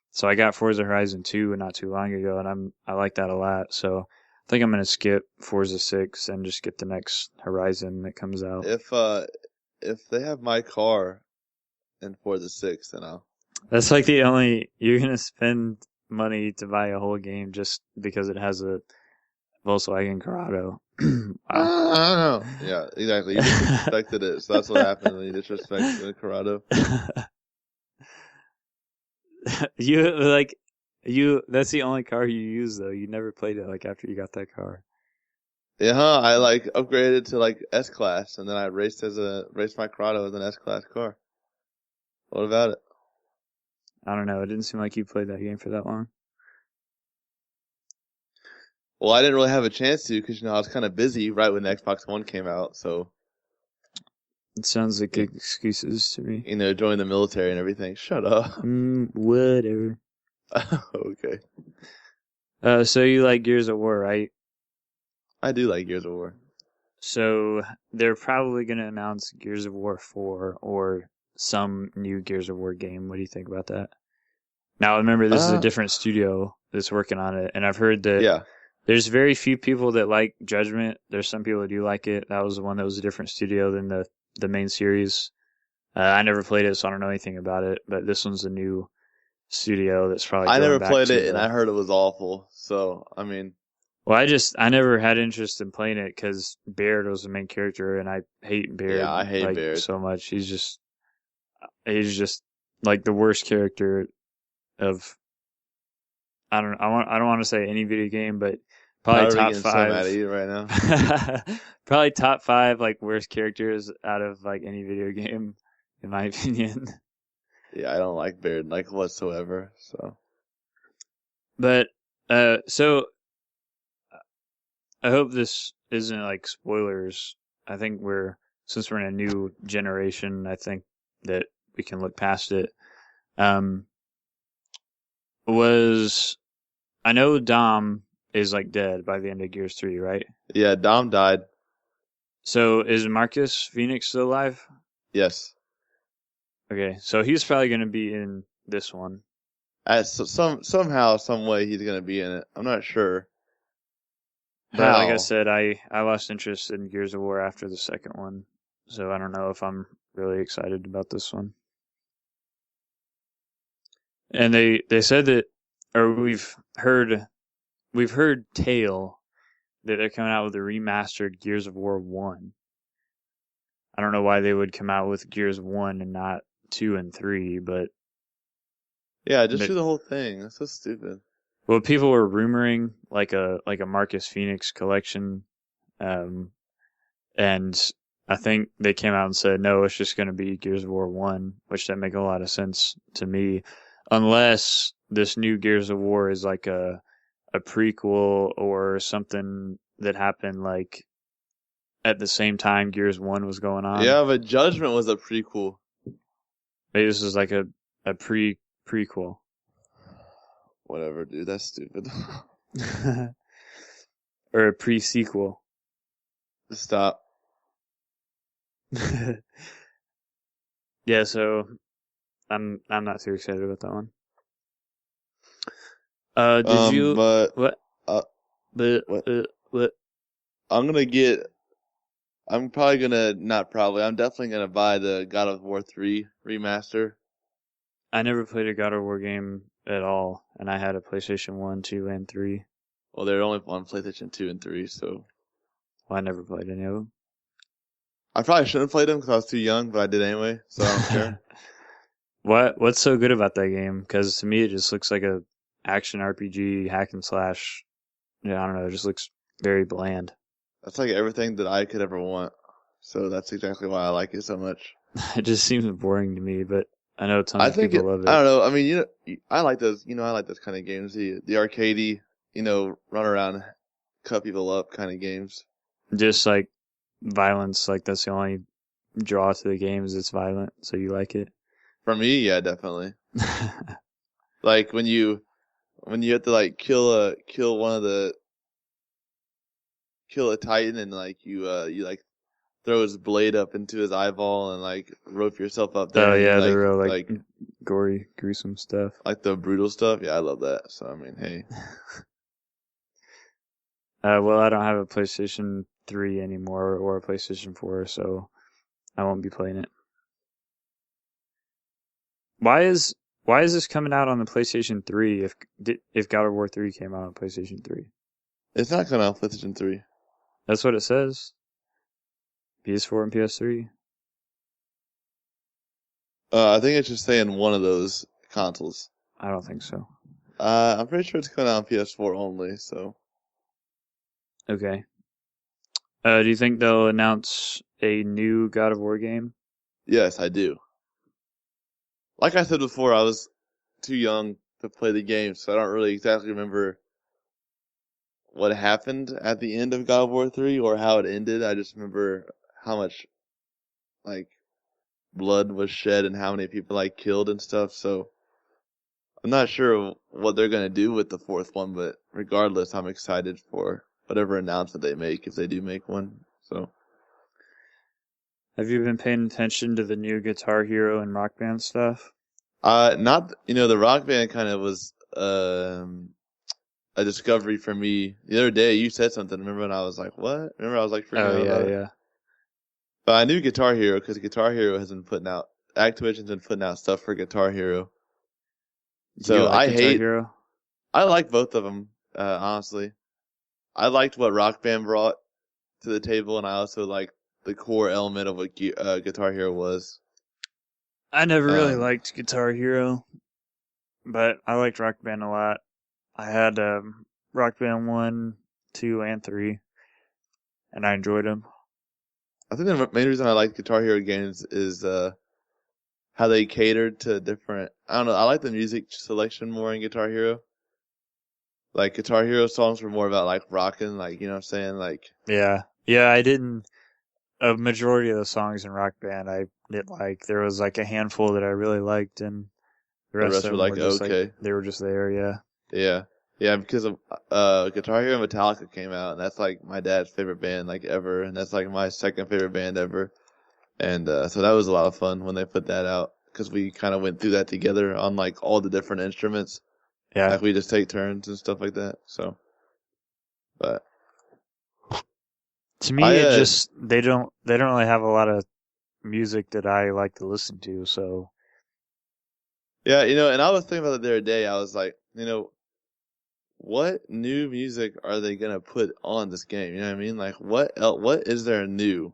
So I got Forza Horizon 2 not too long ago, and I like that a lot. So I think I'm gonna skip Forza 6 and just get the next Horizon that comes out. If they have my car, and Forza 6, and I'll. That's like the only you're gonna spend money to buy a whole game just because it has a Volkswagen Corrado. Wow. I don't know. Yeah, exactly. You disrespected it, so that's what happened when you disrespected the Corrado. That's the only car you use though. You never played it like after you got that car. Yeah, I like upgraded to like S class, and then I raced my Corrado as an S class car. What about it? I don't know. It didn't seem like you played that game for that long. Well, I didn't really have a chance to because I was kind of busy right when the Xbox One came out. So It sounds like good excuses to me. Join the military and everything. Shut up. Whatever. Okay. So you like Gears of War, right? I do like Gears of War. So they're probably going to announce Gears of War 4 or some new Gears of War game. What do you think about that? Now, remember, this is a different studio that's working on it, and I've heard that there's very few people that like Judgment. There's some people that do like it. That was the one that was a different studio than the main series. I never played it, so I don't know anything about it, but this one's a new studio that's probably I going never back played to it, and I heard it was awful. So, I mean... Well, I never had interest in playing it because Baird was the main character, and I hate Baird. Yeah, I hate Baird so much. He's just like the worst character of. I don't want to say any video game, but probably top 5. So mad at you right now. Probably top 5 like worst characters out of like any video game, in my opinion. Yeah, I don't like Baird like whatsoever. So, but so. I hope this isn't like spoilers. I think since we're in a new generation, I think that we can look past it. I know Dom is like dead by the end of Gears 3, right? Yeah, Dom died. So is Marcus Phoenix still alive? Yes. Okay, so he's probably going to be in this one. Somehow, some way, he's going to be in it. I'm not sure. But like I said, I lost interest in Gears of War after the second one, so I don't know if I'm really excited about this one. And they said that, or we've heard tale that they're coming out with a remastered Gears of War 1. I don't know why they would come out with Gears 1 and not 2 and 3, but yeah, just do the whole thing. That's so stupid. Well, people were rumoring like a Marcus Phoenix collection, and I think they came out and said no, it's just going to be Gears of War 1, which doesn't make a lot of sense to me, unless this new Gears of War is like a prequel or something that happened like at the same time Gears 1 was going on. Yeah, but Judgment was a prequel. Maybe this is like a prequel. Whatever, dude. That's stupid. Or a pre-sequel. Stop. Yeah, so I'm not too excited about that one. Did you? But what? What? I'm definitely gonna buy the God of War 3 remaster. I never played a God of War game at all, and I had a PlayStation 1, 2, and 3. Well, they're only on PlayStation 2 and 3, so... Well, I never played any of them. I probably shouldn't have played them because I was too young, but I did anyway, so I don't care. What's so good about that game? Because to me, it just looks like a action RPG, hack and slash. Yeah, I don't know, it just looks very bland. That's like everything that I could ever want, so that's exactly why I like it so much. It just seems boring to me, but I know tons of people love it. I don't know. I mean, I like those. I like those kind of games. The arcadey, run around, cut people up kind of games. Just like violence, like that's the only draw to the game is it's violent, so you like it. For me, yeah, definitely. Like when you have to like kill a Titan and like you like throw his blade up into his eyeball and like rope yourself up there. Oh yeah, the real like gory, gruesome stuff. Like the brutal stuff. Yeah, I love that. So I mean, hey. Well, I don't have a PlayStation 3 anymore or a PlayStation 4, so I won't be playing it. Why is this coming out on the PlayStation 3 if God of War 3 came out on PlayStation 3? It's not coming out on PlayStation 3. That's what it says. PS4 and PS3. I think it's just saying one of those consoles. I don't think so. I'm pretty sure it's coming out on PS4 only, so. Okay. Do you think they'll announce a new God of War game? Yes, I do. Like I said before, I was too young to play the game, so I don't really exactly remember what happened at the end of God of War 3 or how it ended. I just remember how much, like, blood was shed and how many people, like, killed and stuff, so I'm not sure what they're going to do with the fourth one, but regardless, I'm excited for whatever announcement they make, if they do make one, so. Have you been paying attention to the new Guitar Hero and Rock Band stuff? Not, the Rock Band kind of was, a discovery for me. The other day, you said something. Remember when I was like, what? Remember I was like freaking out about it? Yeah. But I knew Guitar Hero because Guitar Hero has been putting out, Activision's been putting out stuff for Guitar Hero. Do you So like Guitar Hero? I like both of them, honestly. I liked what Rock Band brought to the table, and I also liked the core element of what Guitar Hero was. I never really liked Guitar Hero, but I liked Rock Band a lot. I had Rock Band 1, 2, and 3, and I enjoyed them. I think the main reason I like Guitar Hero games is how they catered to different. I don't know. I like the music selection more in Guitar Hero. Like Guitar Hero songs were more about like rocking, like you know what I'm saying, like. Yeah. I didn't. A majority of the songs in Rock Band I didn't like. There was like a handful that I really liked, and the rest of them were like just okay. They were just there. Yeah. Yeah, because of Guitar Hero and Metallica came out, and that's like my dad's favorite band like ever, and that's like my second favorite band ever, and so that was a lot of fun when they put that out because we kind of went through that together on like all the different instruments. Yeah. Like we just take turns and stuff like that. So, but to me, it just they don't really have a lot of music that I like to listen to. So yeah, and I was thinking about it the other day. I was like, what new music are they gonna put on this game? You know what I mean? Like, what is there new?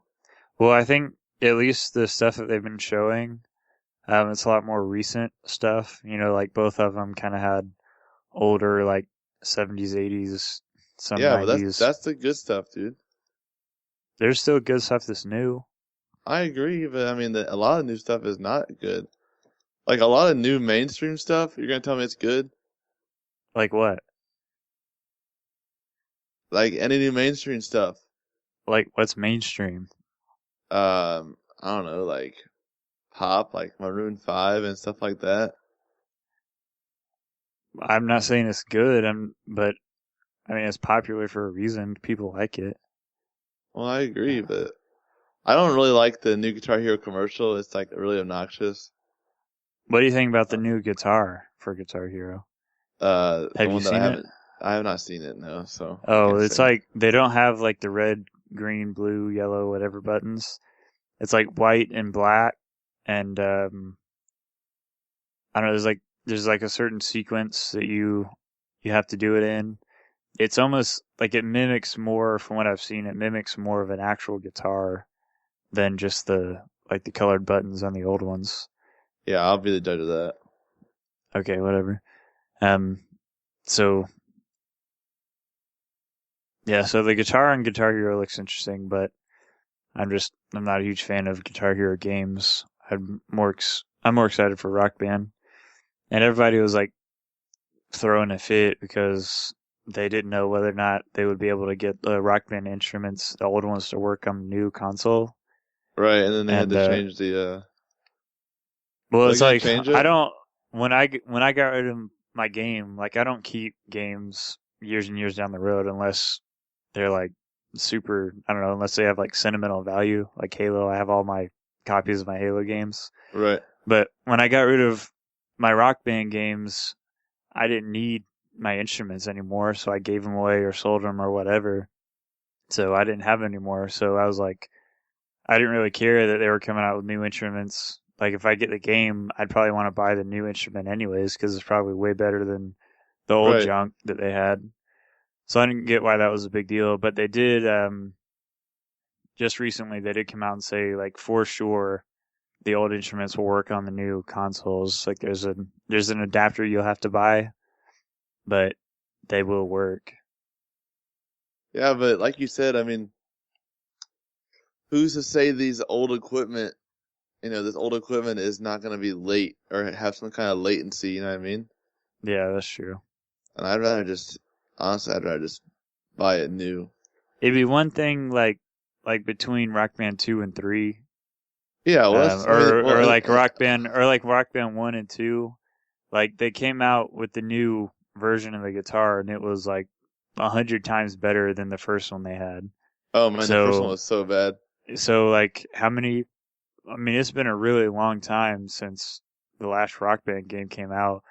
Well, I think at least the stuff that they've been showing, it's a lot more recent stuff. Like both of them kind of had older, like 70s, 80s, some 90s. But that's the good stuff, dude. There's still good stuff that's new. I agree, but I mean, a lot of new stuff is not good. Like a lot of new mainstream stuff, you're gonna tell me it's good? Like what? Like any new mainstream stuff. Like what's mainstream? I don't know, like pop, like Maroon 5 and stuff like that. I'm not saying it's good, but I mean it's popular for a reason. People like it. Well, I agree, but I don't really like the new Guitar Hero commercial. It's like really obnoxious. What do you think about the new guitar for Guitar Hero? Have you seen it? I have not seen it, no. So. Oh, it's like they don't have like the red, green, blue, yellow, whatever buttons. It's like white and black, and I don't know. There's like a certain sequence that you have to do it in. It's almost like it mimics more, from what I've seen, it mimics more of an actual guitar than just the colored buttons on the old ones. Yeah, I'll be the judge of that. Okay, whatever. So yeah, so the guitar on Guitar Hero looks interesting, but I'm not a huge fan of Guitar Hero games. I'm more excited for Rock Band, and everybody was like throwing a fit because they didn't know whether or not they would be able to get the Rock Band instruments, the old ones, to work on the new console. Right, and then they had to change the. Well, it's like I don't when I got rid of my game, like I don't keep games years and years down the road unless they're like super, I don't know, unless they have like sentimental value, like Halo. I have all my copies of my Halo games. Right. But when I got rid of my Rock Band games, I didn't need my instruments anymore, so I gave them away or sold them or whatever. So I didn't have them anymore. So I was like, I didn't really care that they were coming out with new instruments like if I get the game, I'd probably want to buy the new instrument anyways because it's probably way better than the old Right. junk that they had. So I didn't get why that was a big deal, but they did just recently they did come out and say like for sure the old instruments will work on the new consoles. Like there's an adapter you'll have to buy, but they will work. Yeah, but like you said, I mean, who's to say these old equipment, this old equipment is not going to be late or have some kind of latency, you know what I mean? Yeah, that's true. And honestly, I'd rather just buy it new. It'd be one thing like between Rock Band 2 and 3. Yeah, well, or like Rock Band 1 and 2. Like they came out with the new version of the guitar and it was like 100 times better than the first one they had. oh man, the first one was so bad. So like how many I mean it's been a really long time since the last Rock Band game came out.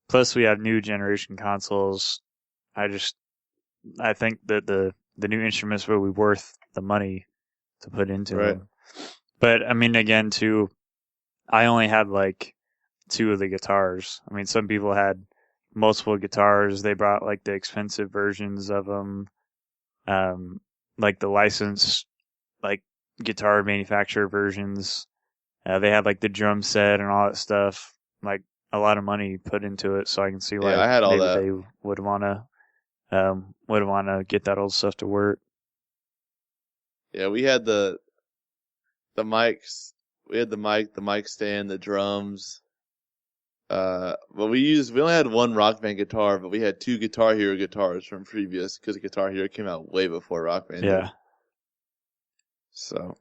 Plus we have new generation consoles. I think that the new instruments will be worth the money to put into Right. them. But I mean again too I only had like 2 of the guitars. I mean some people had multiple guitars. They brought like the expensive versions of them, like the licensed like guitar manufacturer versions. They had like the drum set and all that stuff. Like a lot of money put into it, so I can see why I had all maybe that. they would want to get that old stuff to work. Yeah, we had the mics. We had the mic stand, the drums. But we only had one Rock Band guitar, but we had 2 Guitar Hero guitars from previous because Guitar Hero came out way before Rock Band Yeah. did. So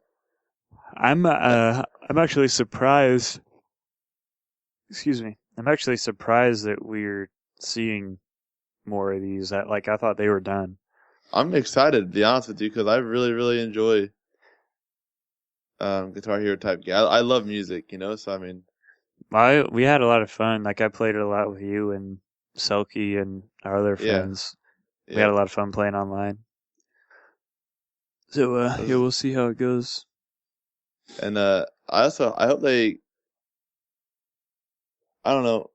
I'm actually surprised. Excuse me. I'm actually surprised that we're seeing more of these. I thought they were done. I'm excited to be honest with you because I really really enjoy Guitar Hero type game. I love music, so I mean. We had a lot of fun. Like I played it a lot with you and Selkie and our other friends. We had a lot of fun playing online. So yeah, we'll see how it goes. And I hope they. I don't know.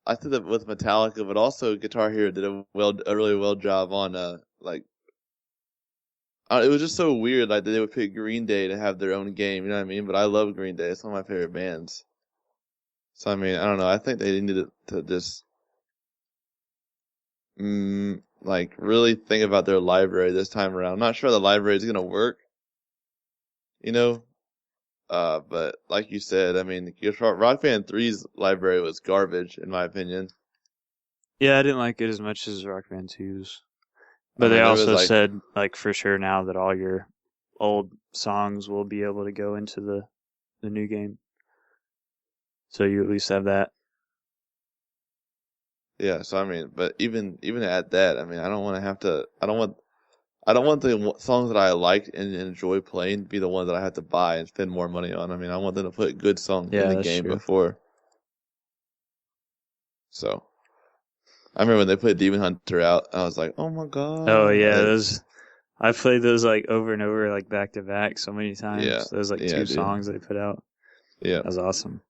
I think that with Metallica, but also Guitar Hero did a really well job on it was just so weird. Like they would pick Green Day to have their own game. You know what I mean? But I love Green Day. It's one of my favorite bands. So I mean, I don't know. I think they needed to just like really think about their library this time around. I'm not sure the library is gonna work. But like you said, I mean, Rock Band 3's library was garbage in my opinion. Yeah, I didn't like it as much as Rock Band 2's. But I mean, they there was, also like- said, like, for sure now that all your old songs will be able to go into the new game. So you at least have that. Yeah, so I mean, but even at that, I mean, I don't want to have to. I don't want the songs that I like and enjoy playing to be the ones that I have to buy and spend more money on. I mean, I want them to put good songs Yeah, in the that's game true. before. So, I remember when they put Demon Hunter out, I was like, oh my god. Oh yeah, Like, I played those like over and over, like back to back, so many times. Yeah, Those like yeah, 2 dude. songs they put out. yeah, That was awesome.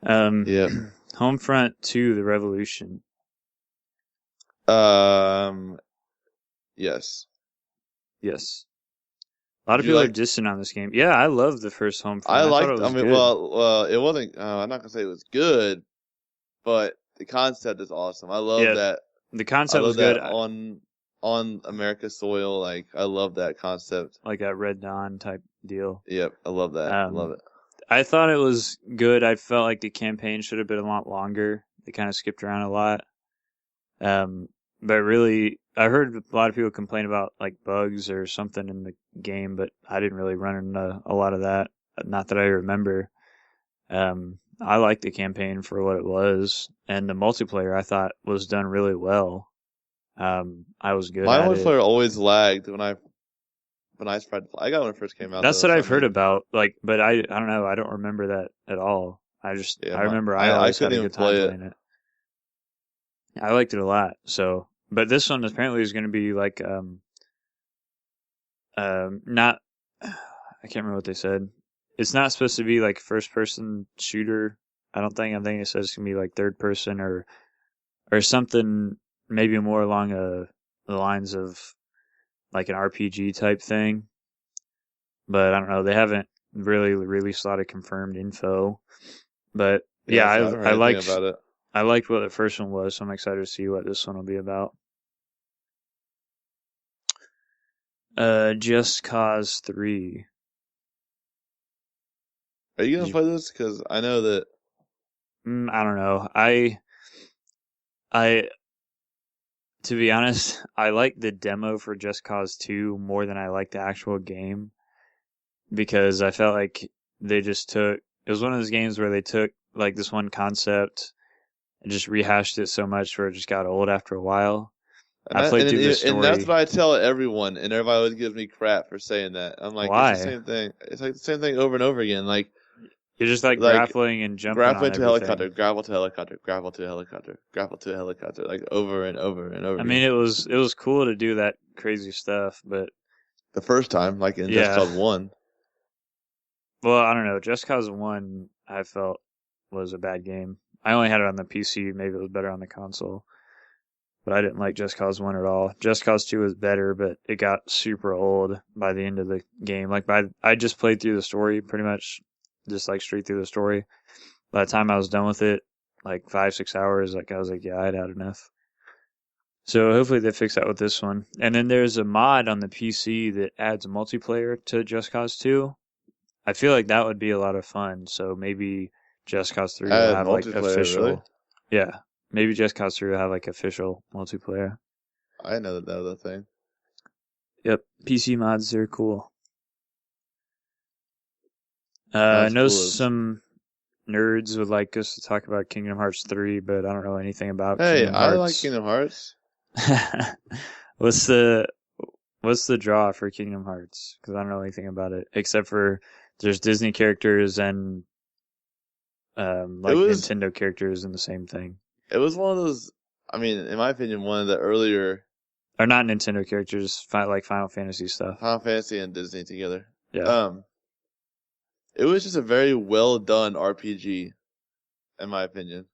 yeah. Homefront 2: The Revolution. Yes. Yes. A lot of Did you people are like- dissing on this game. Yeah, I love the first Homefront. I thought liked. it was I mean, good. well, it wasn't. I'm not gonna say it was good, but the concept is awesome. I love Yeah, that. the I concept love was good. that on America's soil. Like, I love that concept. Like that Red Dawn type deal. Yep, I love that. I love it. I thought it was good. I felt like the campaign should have been a lot longer. They kind of skipped around a lot. But really, I heard a lot of people complain about like bugs or something in the game, but I didn't really run into a lot of that. Not that I remember. I liked the campaign for what it was, and the multiplayer I thought was done really well. I was good My at multiplayer it. always lagged when I tried to play. I got it when it first came out. That's though, what so I've I heard mean, about. Like, but I don't know. I don't remember that at all. I Yeah, remember I always had couldn't a even good time play it. playing it. I liked it a lot. So, but this one apparently is going to be like not. I can't remember what they said. it's not supposed to be like first person shooter. I don't think. I think it says it's gonna be like third person or something, maybe more along the lines of like an RPG type thing. But I don't know. They haven't really released a lot of confirmed info. But yeah, so I haven't heard anything about it. I liked what the first one was, so I'm excited to see what this one will be about. Just Cause 3. Are you gonna play this? Because I know that. I don't know. I to be honest, I like the demo for Just Cause 2 more than I like the actual game, because I felt like they just took, it was one of those games where they took like this one concept and just rehashed it so much where it just got old after a while. I played through the story. And that's what I tell everyone, and everybody always gives me crap for saying that. I'm like, why? It's the same thing. It's like the same thing over and over again. Like, you're just like grappling and jumping grappling on to everything. helicopter, grapple to helicopter, grapple to helicopter, grapple to helicopter, like over and over and over. I mean, it was cool to do that crazy stuff, but the first time, like in Just Cause 1. Well, I don't know. Just Cause 1, I felt was a bad game. I only had it on the PC. Maybe it was better on the console. But I didn't like Just Cause 1 at all. Just Cause 2 was better, but it got super old by the end of the game. Like, I just played through the story pretty much, just like straight through the story. By the time I was done with it, like 5-6 hours, like I was like, yeah, I'd had enough. So hopefully they fix that with this one. And then there's a mod on the PC that adds multiplayer to Just Cause 2. I feel like that would be a lot of fun. So maybe Just Cause 3 will have like official. Really? Yeah. Maybe Just Cause 3 will have like official multiplayer. I know that was a thing. Yep. PC mods are cool. I know some nerds would like us to talk about Kingdom Hearts 3, but I don't know anything about Kingdom Hearts. I like Kingdom Hearts. What's the draw for Kingdom Hearts? Because I don't know anything about it, except for there's Disney characters and Nintendo characters in the same thing. It was one of those, I mean, in my opinion, one of the earlier... Or not Nintendo characters, like Final Fantasy stuff. Final Fantasy and Disney together. Yeah. It was just a very well done RPG, in my opinion.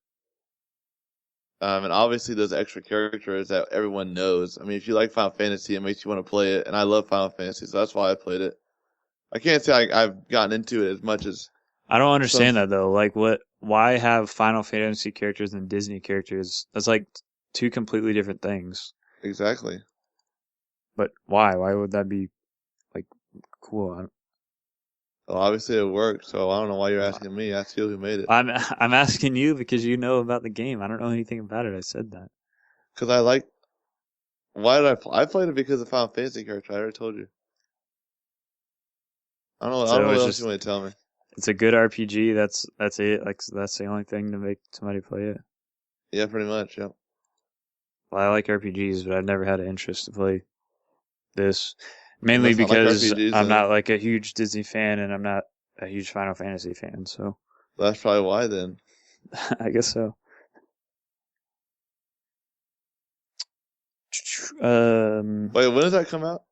And obviously those extra characters that everyone knows. I mean, if you like Final Fantasy, it makes you want to play it, and I love Final Fantasy, so that's why I played it. I can't say I've gotten into it as much as... I don't understand that, though. Like, why have Final Fantasy characters and Disney characters? That's like two completely different things. Exactly. But why? Why would that be, like, cool? Well, obviously it worked, so I don't know why you're asking me. Ask you who made it. I'm asking you because you know about the game. I don't know anything about it. I said that. Because I like... Why did I played it because of Final Fantasy character. I already told you. I don't know what else you want to tell me. It's a good RPG. That's it. Like, that's the only thing to make somebody play it. Yeah, pretty much. Yep. Well, I like RPGs, but I've never had an interest to play this. Mainly because I'm not like a huge Disney fan, and I'm not a huge Final Fantasy fan. So that's probably why then. I guess so. Wait, when does that come out?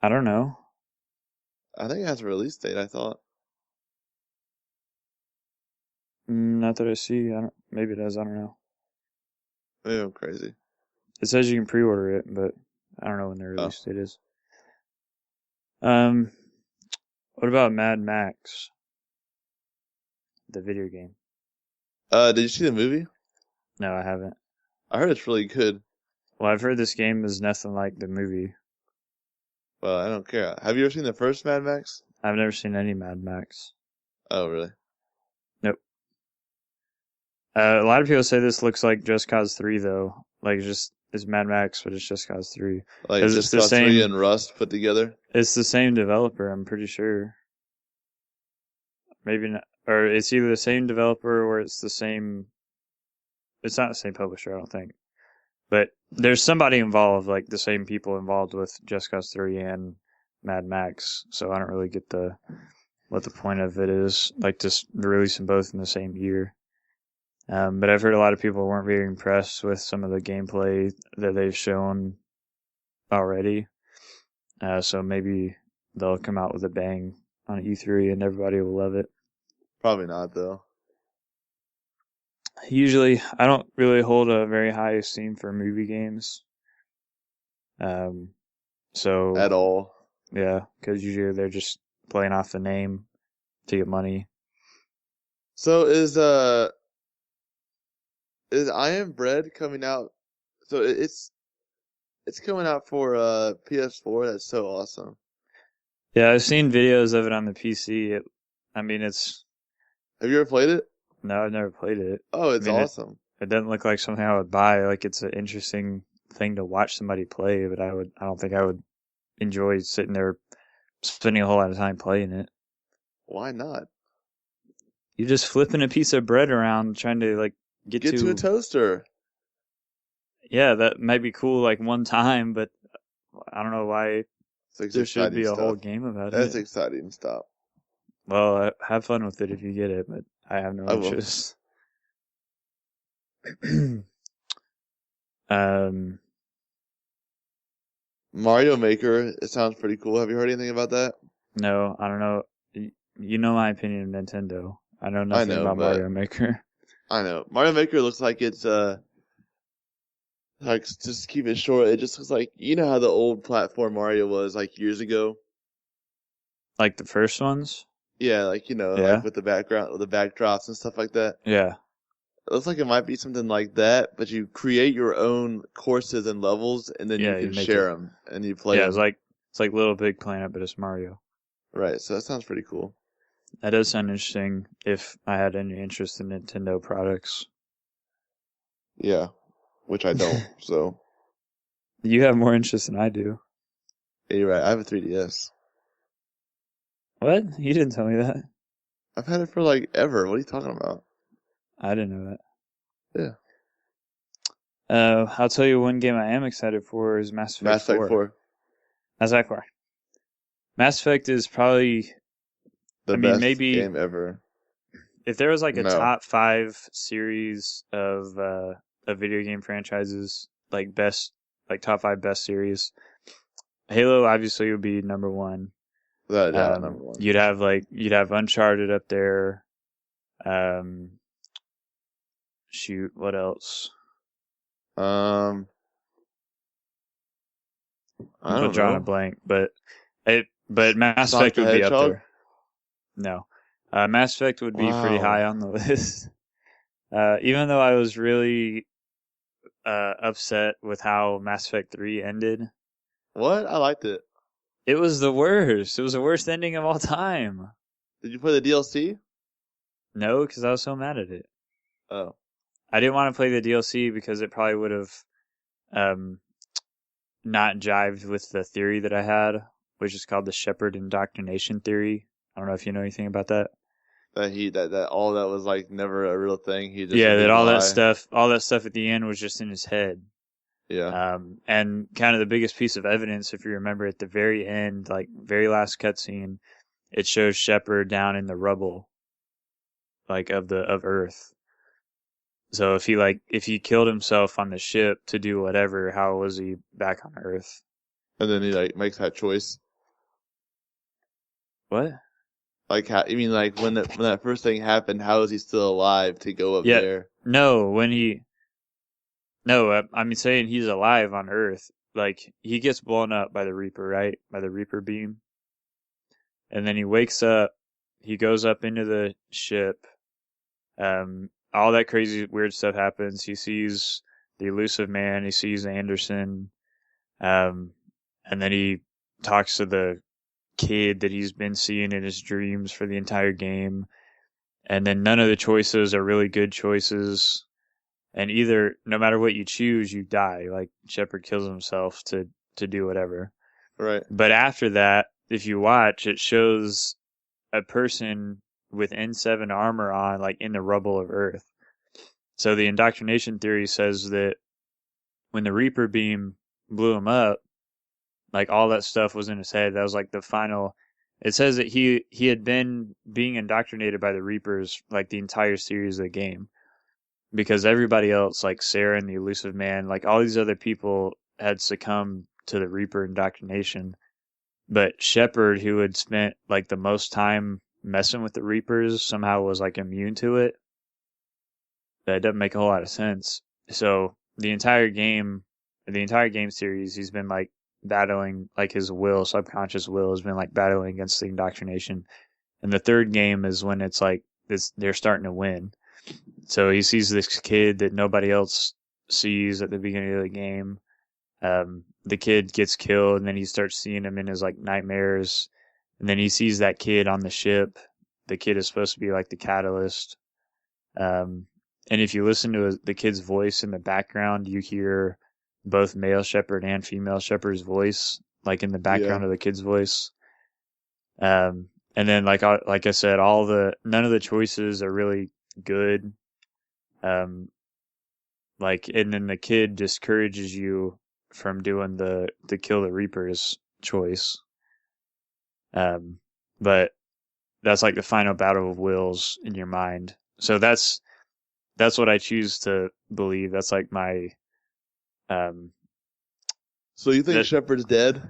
I don't know. I think it has a release date. I thought. Not that I see. Maybe it does. I don't know. Maybe I'm crazy. It says you can pre-order it, but I don't know when the release date is. What about Mad Max? The video game. Did you see the movie? No, I haven't. I heard it's really good. Well, I've heard this game is nothing like the movie. Well, I don't care. Have you ever seen the first Mad Max? I've never seen any Mad Max. Oh, really? Nope. A lot of people say this looks like Just Cause 3, though. Like, it's Mad Max, but it's Just Cause 3. Like Just Cause 3 and Rust put together? It's the same developer, I'm pretty sure. Maybe not. Or it's either the same developer or it's the same... It's not the same publisher, I don't think. But there's somebody involved, like the same people involved with Just Cause 3 and Mad Max. So I don't really get what the point of it is. Like, just releasing both in the same year. But I've heard a lot of people weren't very impressed with some of the gameplay that they've shown already. So maybe they'll come out with a bang on E3 and everybody will love it. Probably not though. Usually, I don't really hold a very high esteem for movie games. So At all. yeah, because usually they're just playing off the name to get money. So is I Am Bread coming out? So it's coming out for PS4. That's so awesome. Yeah, I've seen videos of it on the PC. It's Have you ever played it? no, I've never played it. Oh, it's awesome. It doesn't look like something I would buy. Like it's an interesting thing to watch somebody play, but I don't think I would enjoy sitting there spending a whole lot of time playing it. Why not? You're just flipping a piece of bread around trying to like get to a toaster. Yeah, that might be cool like one time, but I don't know why there should be a whole game about it. That's exciting stuff. Well, have fun with it if you get it, but I have no interest. Mario Maker, it sounds pretty cool. Have you heard anything about that? No, I don't know. You know my opinion of Nintendo. I know nothing about Mario Maker. I know. Mario Maker looks like it's like, just to keep it short, it just looks like, you know how the old platform Mario was like years ago? Like the first ones? Yeah, like, like with the background, the backdrops and stuff like that. Yeah. It looks like it might be something like that, but you create your own courses and levels, and then you can share them, and you play them. Yeah, it's like Little Big Planet, but it's Mario. Right, so that sounds pretty cool. That does sound interesting if I had any interest in Nintendo products. Yeah, which I don't, so. You have more interest than I do. Yeah, you're right. I have a 3DS. What? You didn't tell me that. I've had it for like ever. What are you talking about? I didn't know that. Yeah. I'll tell you one game I am excited for is Mass Effect 4. Mass Effect 4. Mass Effect is probably the best game ever. If there was like a top 5 series of video game franchises, like top 5 best series, Halo obviously would be number 1. Number 1. You'd have Uncharted up there. Shoot, what else? I'm drawing a blank, but Mass Effect would be up there. No, Mass Effect would be pretty high on the list. Even though I was really upset with how Mass Effect 3 ended. What? I liked it. It was the worst. It was the worst ending of all time. Did you play the DLC? No, because I was so mad at it. Oh. I didn't want to play the DLC because it probably would have not jived with the theory that I had, which is called the Shepard indoctrination theory. I don't know if you know anything about that. That all that was like never a real thing. He just that all that stuff at the end was just in his head. Yeah. And kind of the biggest piece of evidence, if you remember, at the very end, like very last cutscene, it shows Shepard down in the rubble, like of Earth. So if he killed himself on the ship to do whatever, how was he back on Earth? And then he makes that choice. What? Like how? You mean like when that first thing happened? How is he still alive to go up there? No, I'm saying he's alive on Earth. Like, he gets blown up by the Reaper, right? By the Reaper beam. And then he wakes up. He goes up into the ship. All that crazy, weird stuff happens. He sees the elusive man. He sees Anderson. And then he talks to the kid that he's been seeing in his dreams for the entire game. And then none of the choices are really good choices. And no matter what you choose, you die. Like, Shepard kills himself to do whatever. Right. But after that, if you watch, it shows a person with N7 armor on, like, in the rubble of Earth. So the indoctrination theory says that when the Reaper beam blew him up, like, all that stuff was in his head. That was, like, the final... It says that he had been being indoctrinated by the Reapers, like, the entire series of the game. Because everybody else, like Sarah and the elusive man, like all these other people had succumbed to the Reaper indoctrination. But Shepard, who had spent like the most time messing with the Reapers, somehow was like immune to it. That doesn't make a whole lot of sense. So the entire game series, he's been like battling, like his will, subconscious will, has been like battling against the indoctrination. And the third game is when it's like they're starting to win. So he sees this kid that nobody else sees at the beginning of the game. The kid gets killed, and then he starts seeing him in his like nightmares. And then he sees that kid on the ship. The kid is supposed to be like the catalyst. And if you listen to the kid's voice in the background, you hear both male Shepard and female Shepard's voice, like in the background of the kid's voice. And then, like I said, none of the choices are really good. And then the kid discourages you from doing the kill the Reapers choice. But that's like the final battle of wills in your mind. So that's what I choose to believe. That's like my. So you think Shepard's dead?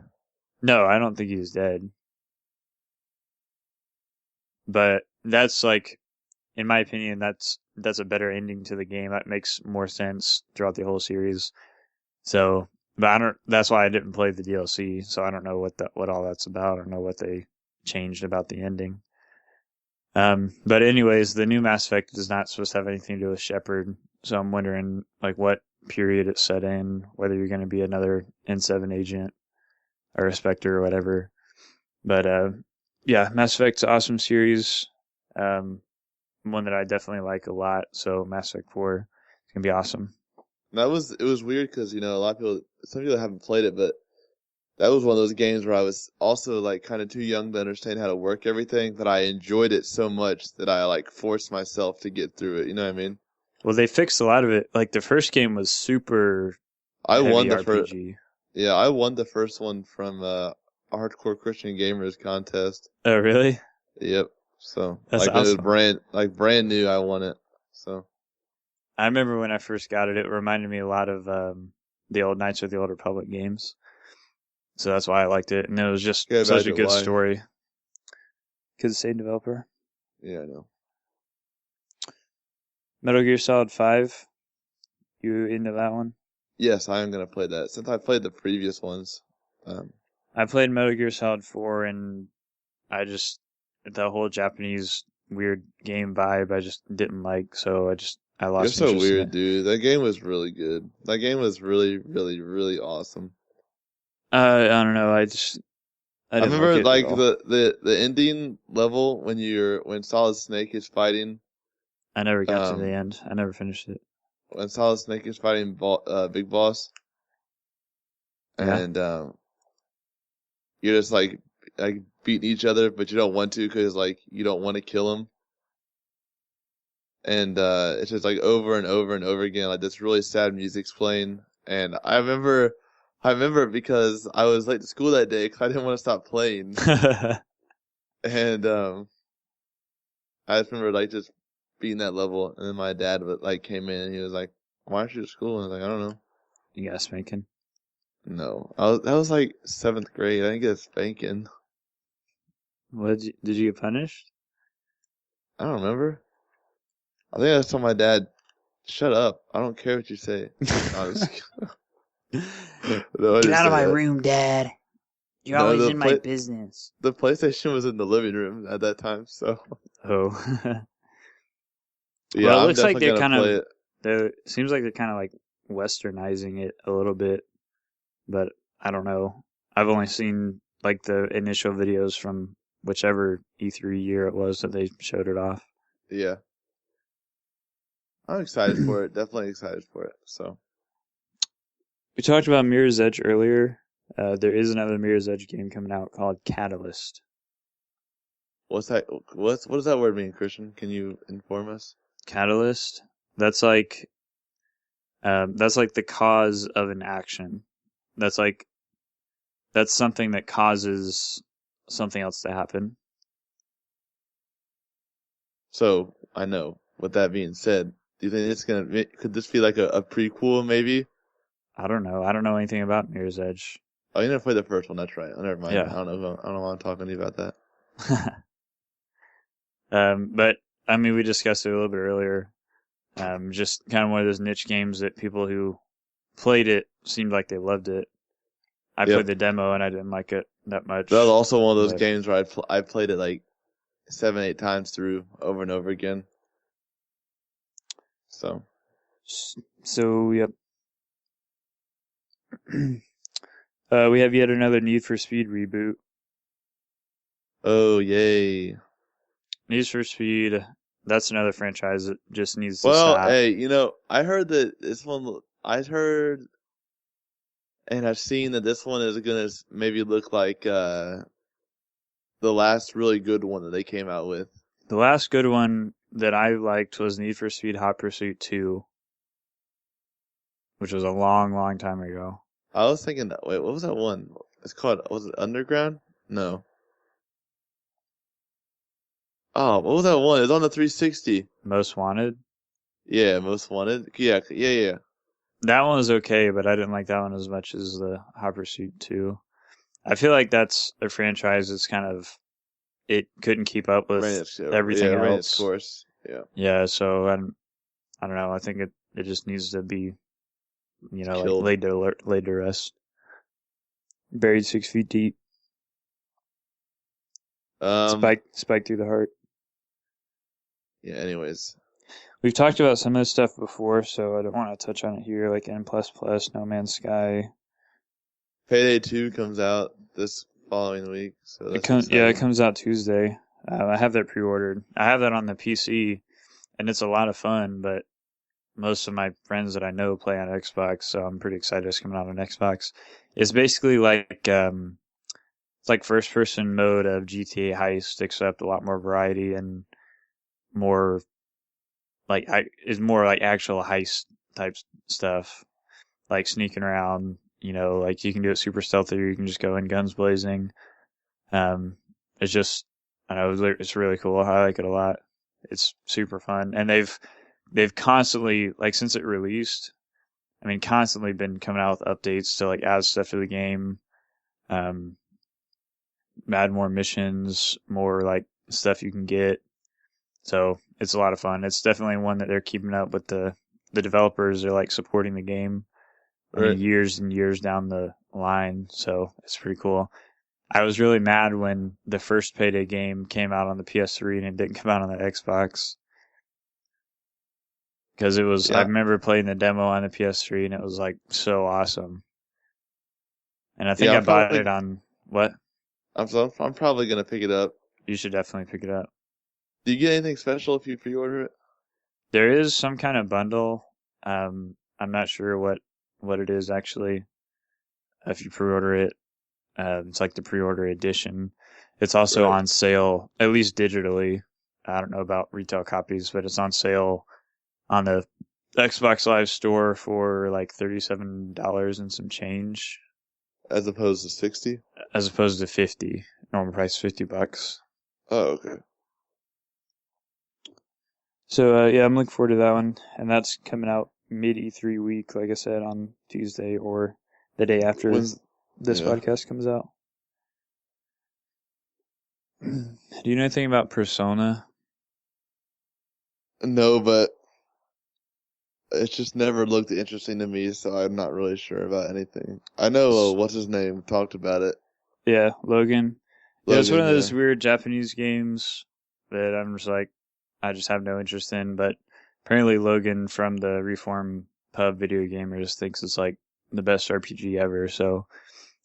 No, I don't think he's dead. But that's like, in my opinion, that's a better ending to the game. That makes more sense throughout the whole series. So, but that's why I didn't play the DLC. So I don't know what all that's about. I don't know what they changed about the ending. But anyways, the new Mass Effect is not supposed to have anything to do with Shepard. So I'm wondering like what period it's set in, whether you're going to be another N7 agent or a Spectre or whatever. But yeah, Mass Effect's an awesome series. One that I definitely like a lot. So Mass Effect 4 is going to be awesome. It was weird because, a lot of people, some people haven't played it, but that was one of those games where I was also like kind of too young to understand how to work everything, but I enjoyed it so much that I like forced myself to get through it. You know what I mean? Well, they fixed a lot of it. Like the first game was super heavy RPG. Yeah, I won the first one from Hardcore Christian Gamers contest. Oh, really? Yep. So that's like awesome. It was brand new. I won it. So I remember when I first got it. It reminded me a lot of the old Knights of the Old Republic games. So that's why I liked it, and it was just such a good story. Because it's the same developer. Yeah, I know. Metal Gear Solid 5. You into that one? Yes, I am gonna play that. Since I played the previous ones. I played Metal Gear Solid 4, and the whole Japanese weird game vibe I just didn't like, so I lost interest. You're so weird, dude. That game was really good. That game was really, really, really awesome. I don't know. I remember like the ending level when Solid Snake is fighting. I never got to the end. I never finished it. When Solid Snake is fighting Big Boss, and you're just like beating each other, but you don't want to because like you don't want to kill him. And it's just like over and over and over again, like this really sad music's playing. And I remember because I was late to school that day because I didn't want to stop playing. And I just remember like just beating that level, and then my dad like came in and he was like, "Why aren't you at school?" And I was like, "I don't know." You got a spanking? No, that was like 7th grade. I didn't get a spanking. Did you get punished? I don't remember. I think I told my dad, "Shut up! I don't care what you say." No, get out of my room, Dad. You're always in my business. The PlayStation was in the living room at that time, so. Oh. Yeah, well, it looks like they're kind of. It seems like they're kind of like westernizing it a little bit, but I don't know. I've only seen like the initial videos from whichever E3 year it was that they showed it off. Yeah. I'm excited for it. Definitely excited for it. So. We talked about Mirror's Edge earlier. There is another Mirror's Edge game coming out called Catalyst. What's that? What does that word mean, Christian? Can you inform us? Catalyst. That's like the cause of an action. That's something that causes something else to happen. So I know. With that being said, do you think could this be like a prequel maybe? I don't know. I don't know anything about Mirror's Edge. Oh, you never played the first one. That's right. Oh, never mind. Yeah. I don't know why I'm talking to you about that. But I mean, we discussed it a little bit earlier. Just kind of one of those niche games that people who played it seemed like they loved it. I Yep. played the demo and I didn't like it that much. That was also one of those but- games where I played it like 7-8 times through over and over again. So yep. We have yet another Need for Speed reboot. oh yay. Need for Speed, that's another franchise that just needs to Well, stop. hey, I heard that this one. I heard, and I've seen that this one is gonna maybe look like the last really good one that they came out with. The last good one that I liked was Need for Speed Hot Pursuit 2, which was a long, long time ago. I was thinking that. Wait, what was that one? It's called. Was it Underground? No. Oh, what was that one? It was on the 360. Most Wanted. Yeah, Most Wanted. Yeah. That one was okay, but I didn't like that one as much as the Hot Pursuit 2. I feel like that's a franchise that's kind of, it couldn't keep up with everything ran else. its course. Yeah. Yeah, so I don't know. I think it just needs to be, Killed. like laid to rest. Buried 6 feet deep. Spike through the heart. Yeah. Anyways. We've talked about some of this stuff before, so I don't want to touch on it here, like N++, No Man's Sky. Payday 2 comes out this following week. So It comes out Tuesday. I have that pre-ordered. I have that on the PC, and it's a lot of fun, but most of my friends that I know play on Xbox, so I'm pretty excited it's coming out on Xbox. It's basically like it's like first-person mode of GTA Heist, except a lot more variety and more is more like actual heist type stuff, like sneaking around. Like you can do it super stealthy, or you can just go in guns blazing. It's just, I know, it's really cool. I like it a lot. It's super fun, and they've constantly, like, since it released, I mean, constantly been coming out with updates to like add stuff to the game, add more missions, more like stuff you can get. So it's a lot of fun. It's definitely one that they're keeping up with. The developers are like supporting the game, I mean, years and years down the line. So it's pretty cool. I was really mad when the first Payday game came out on the PS3 and it didn't come out on the Xbox. Because it was, I remember playing the demo on the PS3 and it was like so awesome. And I think I bought it on, what? I'm probably going to pick it up. You should definitely pick it up. Do you get anything special if you pre-order it? There is some kind of bundle. I'm not sure what it is actually. If you pre-order it, it's like the pre-order edition. It's also on sale, at least digitally. I don't know about retail copies, but it's on sale on the Xbox Live store for like $37 and some change. As opposed to 60? As opposed to 50. Normal price $50. Oh, okay. So yeah, I'm looking forward to that one, and that's coming out mid E3 week, like I said, on Tuesday or the day after this podcast comes out. Do you know anything about Persona? No, but it's just never looked interesting to me, so I'm not really sure about anything. I know what's his name talked about it. Yeah, Logan. Yeah, it's one of those weird Japanese games that I'm just like, I just have no interest in, but apparently Logan from the Reform Pub Video Gamer just thinks it's like the best RPG ever, so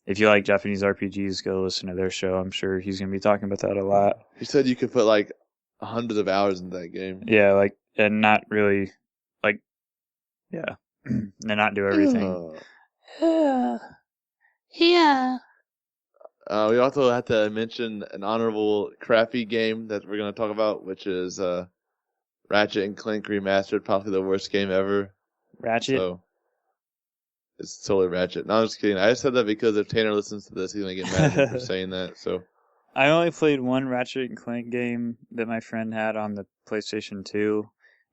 if you like Japanese RPGs, go listen to their show. I'm sure he's going to be talking about that a lot. He said you could put like hundreds of hours into that game. Yeah, like, and not really, like, yeah, and not do everything. Yeah. We also have to mention an honorable crappy game that we're going to talk about, which is Ratchet and Clank Remastered, probably the worst game ever. Ratchet? So, it's totally Ratchet. No, I'm just kidding. I just said that because if Tanner listens to this, he's going to get mad at me for saying that. So, I only played one Ratchet and Clank game that my friend had on the PlayStation 2,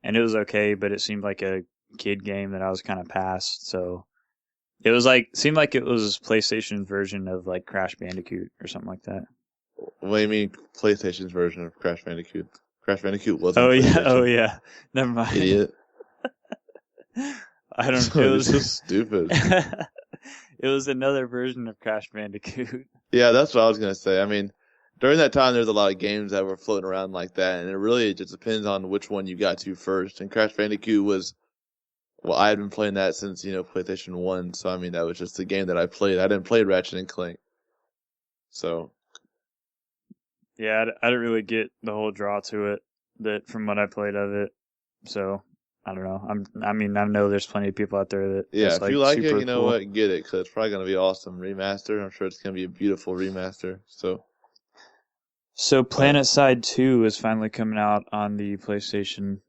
and it was okay, but it seemed like a kid game that I was kind of past, so It was seemed like it was PlayStation's version of like Crash Bandicoot or something like that. What do you mean PlayStation's version of Crash Bandicoot? Crash Bandicoot wasn't Oh yeah, PlayStation. oh yeah. Never mind. Idiot. I don't. So, It was so stupid. It was another version of Crash Bandicoot. Yeah, that's what I was gonna say. I mean, during that time, there's a lot of games that were floating around like that, and it really just depends on which one you got to first. And Crash Bandicoot was, well, I had been playing that since PlayStation 1, so I mean that was just the game that I played. I didn't play Ratchet and Clank, so Yeah, I didn't really get the whole draw to it that from what I played of it. So I don't know. I mean, I know there's plenty of people out there that yeah. it's If like you like super it, you know cool. what, get it, 'cause it's probably gonna be awesome remaster. I'm sure it's gonna be a beautiful remaster. So PlanetSide 2 is finally coming out on the PlayStation.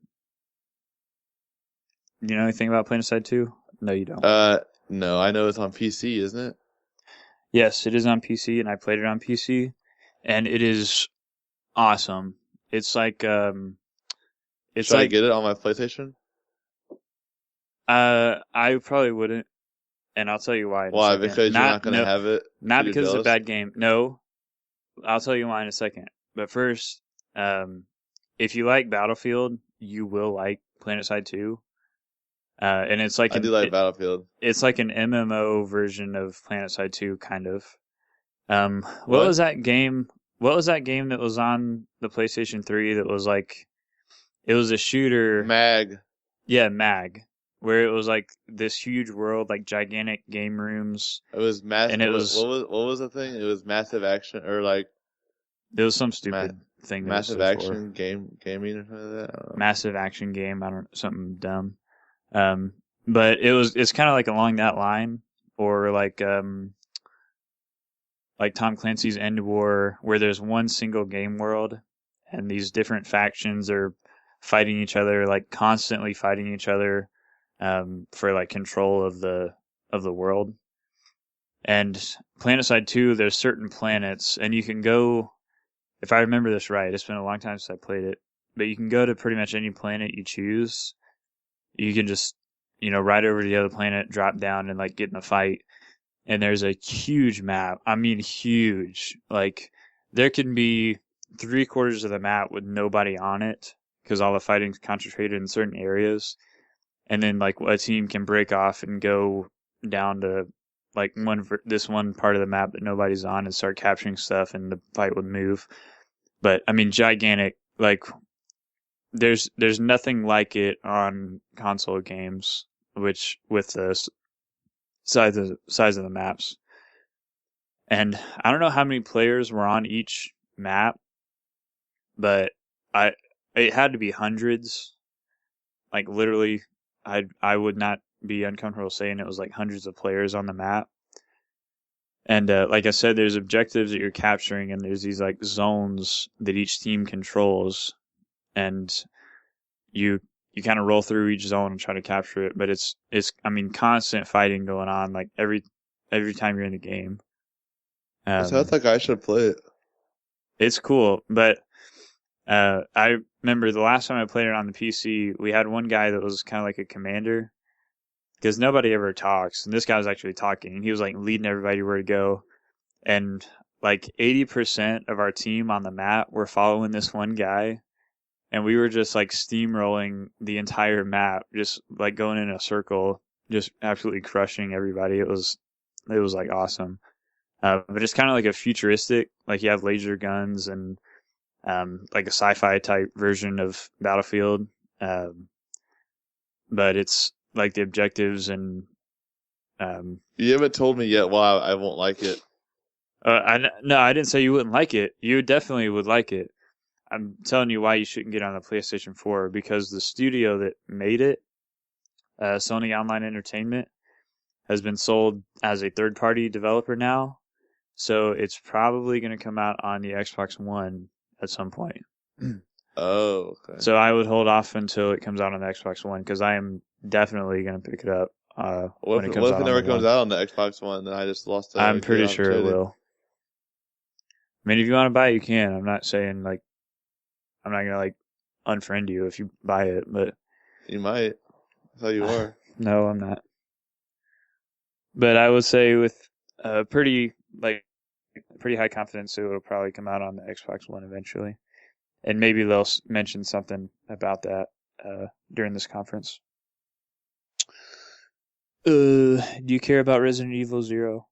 You know anything about PlanetSide 2? No, you don't. No, I know it's on PC, isn't it? Yes, it is on PC, and I played it on PC, and it is awesome. It's like it's Should I like get it on my PlayStation? I probably wouldn't, and I'll tell you why in a Why? second. Because you're not gonna have it. Not You're because it's a jealous? bad game. No, I'll tell you why in a second. But first, if you like Battlefield, you will like PlanetSide 2. And it's like I do like Battlefield. it's like an MMO version of PlanetSide 2, kind of. What What? was that game? What was that game that was on the PlayStation 3 that was like, it was a shooter? Mag. Yeah, Mag, where it was like this huge world, like gigantic game rooms, It was massive. and it was what was the thing? It was massive action or like it was some stupid thing. That massive it was action gaming or something like that. I don't know. Massive action game. I don't something dumb. But it's kind of like along that line, or like Tom Clancy's End War, where there's one single game world, and these different factions are fighting each other, like constantly fighting each other, for like control of the world. And PlanetSide 2, there's certain planets, and you can go, if I remember this right, it's been a long time since I played it, but you can go to pretty much any planet you choose. You can just, ride over to the other planet, drop down, and like get in a fight. And there's a huge map. I mean, huge. Like, there can be 3/4 of the map with nobody on it because all the fighting's concentrated in certain areas. And then, like, a team can break off and go down to, like, this one part of the map that nobody's on and start capturing stuff, and the fight would move. But, I mean, gigantic. Like, there's nothing like it on console games, which, with the size of the maps. And I don't know how many players were on each map, but it had to be hundreds. Like, literally, I would not be uncomfortable saying it was like hundreds of players on the map. And like I said, there's objectives that you're capturing, and there's these like zones that each team controls, and you kind of roll through each zone and try to capture it. But it's I mean, constant fighting going on, like every time you're in the game. It sounds like I should play it. It's cool, but I remember the last time I played it on the PC, we had one guy that was kind of like a commander, because nobody ever talks, and this guy was actually talking, and he was like leading everybody where to go, and like 80% of our team on the map were following this one guy, and we were just like steamrolling the entire map, just like going in a circle, just absolutely crushing everybody. It was like awesome. But it's kind of like a futuristic, like you have laser guns and like a sci-fi type version of Battlefield. But it's like the objectives and You haven't told me yet why I won't like it. no, I didn't say you wouldn't like it. You definitely would like it. I'm telling you why you shouldn't get on the PlayStation 4, because the studio that made it, Sony Online Entertainment, has been sold as a third-party developer now. So it's probably going to come out on the Xbox One at some point. Oh, okay. So I would hold off until it comes out on the Xbox One, because I am definitely going to pick it up when it comes what out if it on never the comes One. out on the Xbox One? Then I just lost. I'm pretty good sure it opportunity. will. I mean, if you want to buy it, you can. I'm not saying like I'm not gonna like unfriend you if you buy it, but You might. That's how you are. no, I'm not. But I would say with pretty high confidence it will probably come out on the Xbox One eventually, and maybe they'll mention something about that during this conference. Do you care about Resident Evil 0?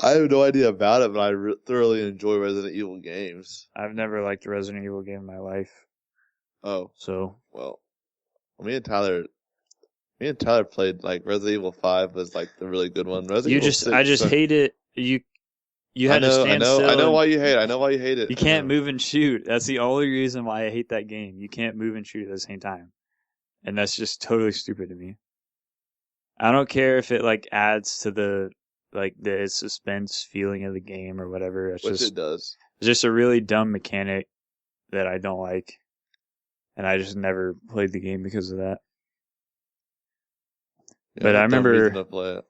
I have no idea about it, but I thoroughly enjoy Resident Evil games. I've never liked a Resident Evil game in my life. Oh, So well, me and Tyler played like Resident Evil 5 was like the really good one. Resident Evil 6 I just hate it. You had to stand still. I know why you hate it. I know why you hate it. You can't move and shoot. That's the only reason why I hate that game. You can't move and shoot at the same time. And that's just totally stupid to me. I don't care if it like adds to the suspense feeling of the game or whatever. Which it does. It's just a really dumb mechanic that I don't like. And I just never played the game because of that. Yeah, but I remember to play it.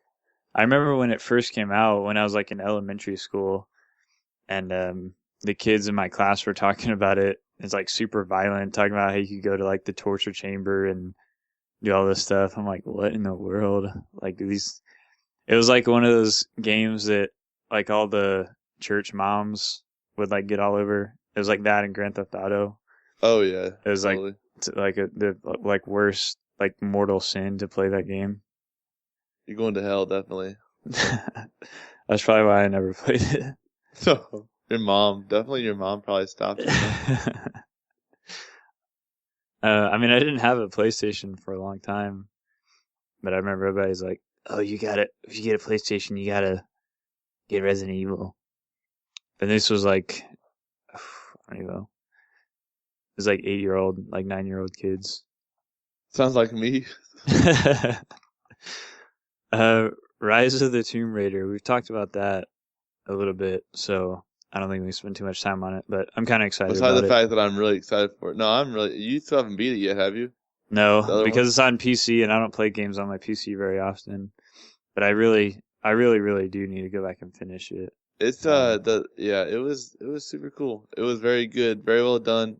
I remember when it first came out when I was like in elementary school, and the kids in my class were talking about it. It's like super violent, talking about how you could go to like the torture chamber and do all this stuff. I'm like, what in the world? Like these, it was like one of those games that like all the church moms would like get all over. It was like that in Grand Theft Auto. Oh yeah, it was totally. the worst like mortal sin to play that game. You're going to hell, definitely. That's probably why I never played it. So your mom probably stopped you. I mean, I didn't have a PlayStation for a long time, but I remember everybody's like, "Oh, if you get a PlayStation, you gotta get Resident Evil." And this was like, I don't even know. It was like 8-year-old, like 9-year-old kids. Sounds like me. Rise of the Tomb Raider. We've talked about that a little bit, so I don't think we spend too much time on it, but I'm kind of excited Besides about the fact that I'm really excited for it. No, you still haven't beat it yet, have you? No, because it's on PC and I don't play games on my PC very often. But I really do need to go back and finish it. It's it was super cool. It was very good, very well done.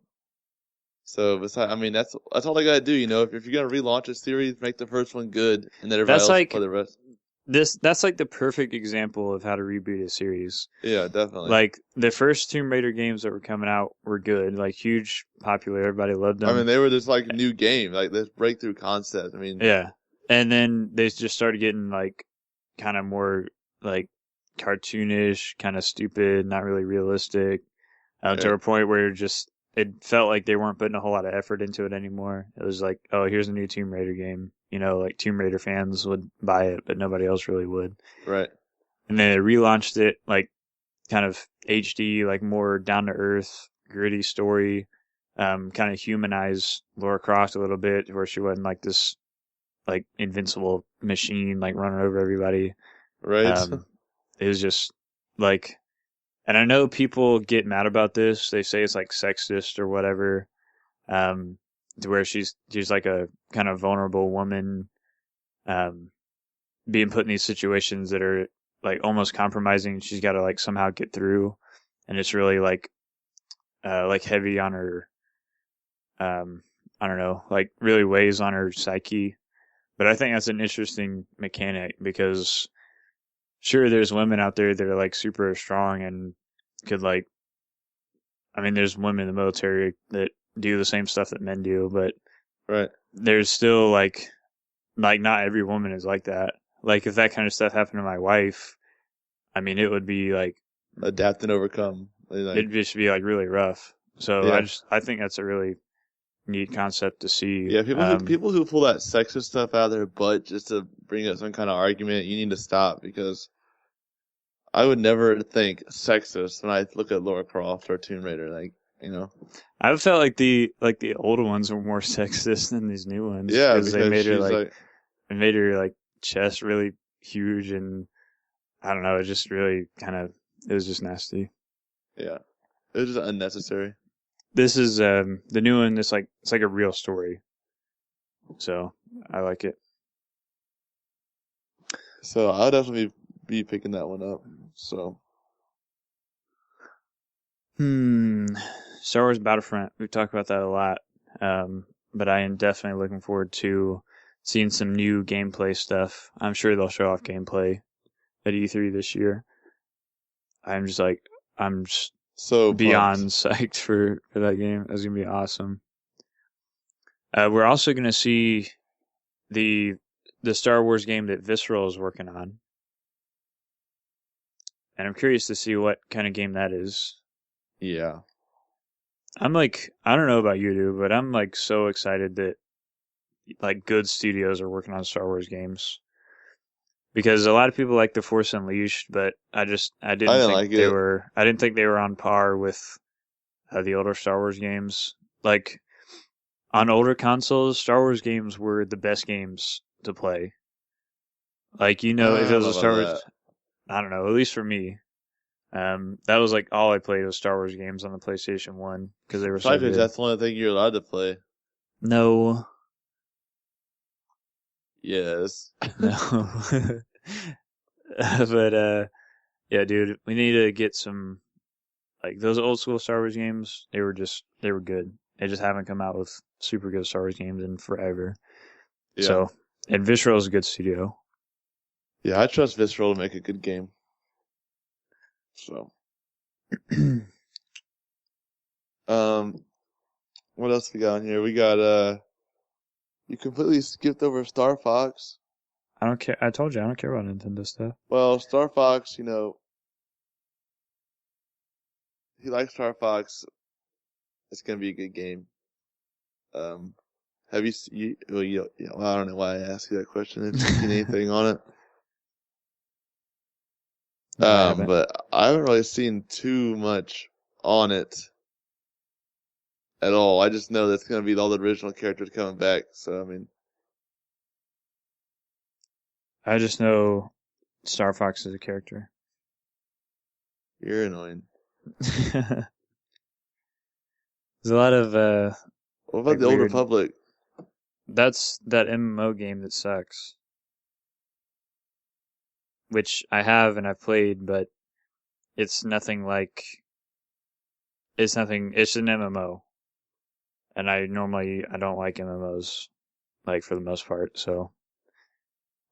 So besides, I mean, that's all they gotta do, you know. If you're gonna relaunch a series, make the first one good, and then everybody else play the rest. That's like the perfect example of how to reboot a series. Yeah, definitely. Like the first Tomb Raider games that were coming out were good, like huge, popular. Everybody loved them. I mean, they were just like a new game, like this breakthrough concept. I mean, yeah, and then they just started getting like kind of more like cartoonish, kind of stupid, not really realistic, to a point where it felt like they weren't putting a whole lot of effort into it anymore. It was like, oh, here's a new Tomb Raider game. You know, like Tomb Raider fans would buy it, but nobody else really would. Right. And then they relaunched it, like kind of HD, like more down to earth, gritty story, kind of humanize Lara Croft a little bit, where she wasn't like this like invincible machine, like running over everybody. Right. It was just like, and I know people get mad about this. They say it's like sexist or whatever. To where she's like a kind of vulnerable woman, being put in these situations that are like almost compromising. She's got to like somehow get through, and it's really like heavy on her. I don't know, like really weighs on her psyche. But I think that's an interesting mechanic because sure, there's women out there that are like super strong and could like, I mean, there's women in the military that do the same stuff that men do, but right. There's still like not every woman is like that. Like if that kind of stuff happened to my wife, I mean, it would be like adapt and overcome. It'd just be like really rough. So yeah. I think that's a really neat concept to see. Yeah, people who pull that sexist stuff out of their butt just to bring up some kind of argument, you need to stop, because I would never think sexist when I look at Lara Croft or Tomb Raider. Like, you know, I felt like the old ones were more sexist than these new ones. Yeah, because they made her like chest really huge, and I don't know, it just really it was just nasty. Yeah, it was just unnecessary. This is the new one. It's like a real story, so I like it. So I'll definitely be picking that one up. So. Star Wars Battlefront. We've talked about that a lot, but I am definitely looking forward to seeing some new gameplay stuff. I'm sure they'll show off gameplay at E3 this year. I'm just So beyond pumped. psyched for that game. That's gonna be awesome. We're also gonna see the Star Wars game that Visceral is working on, and I'm curious to see what kind of game that is. Yeah. I'm like, I don't know about you, dude, but I'm like so excited that like good studios are working on Star Wars games because a lot of people like The Force Unleashed, but I I didn't didn't think like it. I didn't think they were on par with the older Star Wars games. Like on older consoles, Star Wars games were the best games to play. Like if I it don't was know a about Star that. Wars, I don't know, at least for me. That was like all I played was Star Wars games on the PlayStation 1 because they were so Probably because good. that's the only thing you're allowed to play. No, Yes. no. But yeah, dude, we need to get some like those old school Star Wars games. They were good. They just haven't come out with super good Star Wars games in forever. Yeah. So, and Visceral is a good studio. Yeah, I trust Visceral to make a good game. So, what else we got on here? We got you completely skipped over Star Fox. I don't care. I told you I don't care about Nintendo stuff. Well, Star Fox, he likes Star Fox. It's gonna be a good game. Have you? Well, I don't know why I asked you that question. Have you seen anything on it? No, I haven't. But I haven't really seen too much on it at all. I just know that's gonna be all the original characters coming back. So I mean, I just know Star Fox is a character. you're annoying. There's a lot of What about like the Old weird. Republic? That's that MMO game that sucks. Which I have and I've played, but it's nothing like it's nothing. It's an MMO, and I don't like MMOs like for the most part. So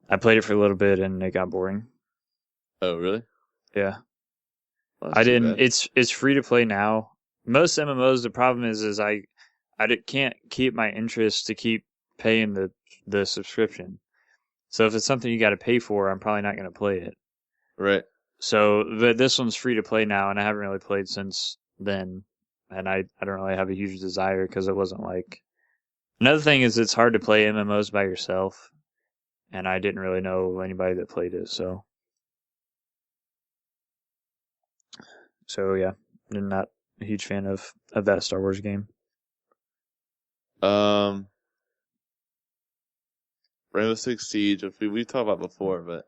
I played it for a little bit and it got boring. Oh, really? Yeah, Well, I that's too didn't. bad. It's free to play now. Most MMOs, the problem is can't keep my interest to keep paying the subscription. So if it's something you got to pay for, I'm probably not going to play it. Right. So this one's free to play now, and I haven't really played since then. And I don't really have a huge desire because it wasn't like. Another thing is it's hard to play MMOs by yourself, and I didn't really know anybody that played it. So yeah, I'm not a huge fan of that Star Wars game. Rainbow Six Siege, which we've talked about before, but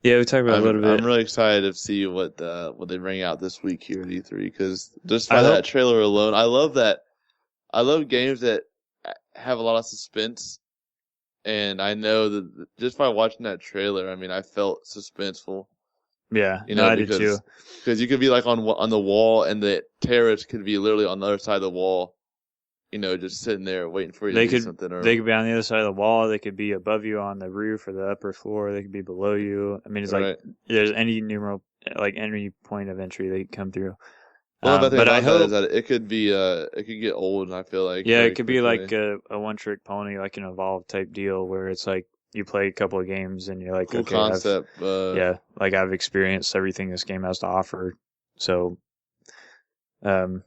Yeah, we talked about it a little bit. I'm really excited to see what they bring out this week here at E3 because just I by that hope- trailer alone, I love that. I love games that have a lot of suspense, and I know that just by watching that trailer, I mean, I felt suspenseful. Yeah, You no, know, I did too. because you could be like on the wall, and the terrorists could be literally on the other side of the wall. You know, just sitting there waiting for you to do something. Or They could be on the other side of the wall. They could be above you on the roof or the upper floor. They could be below you. I mean, it's right. like there's any any point of entry they can come through. The only bad thing But I about that is hope, that it could get old, and I feel like yeah, very it could be quickly. like a one-trick pony, like an Evolve type deal, where it's like you play a couple of games and you're like, Cool okay, concept. I've experienced everything this game has to offer. So, and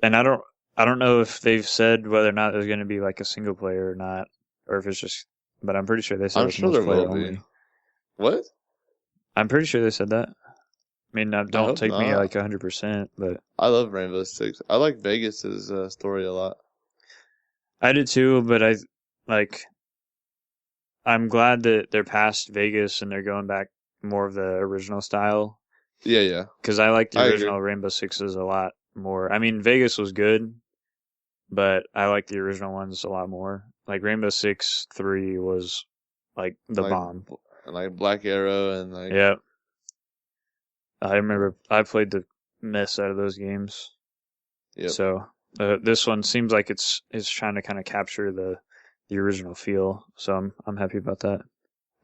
I don't know if they've said whether or not there's going to be like a single player or not, or if it's just. But I'm pretty sure they said I'm it's sure there multiplayer will be. only. What? I'm pretty sure they said that. I mean, don't hope take me not. like 100%, but I love Rainbow Six. I like Vegas's story a lot. I did too. But I'm glad that they're past Vegas and they're going back more of the original style. Yeah. Because I like the I original agree. Rainbow Sixes a lot more. I mean, Vegas was good, but I like the original ones a lot more. Like Rainbow Six 3 was like the bomb. And like Black Arrow and like Yeah. I remember I played the mess out of those games. Yep. So this one seems like it's trying to kind of capture the the original feel. So I'm happy about that.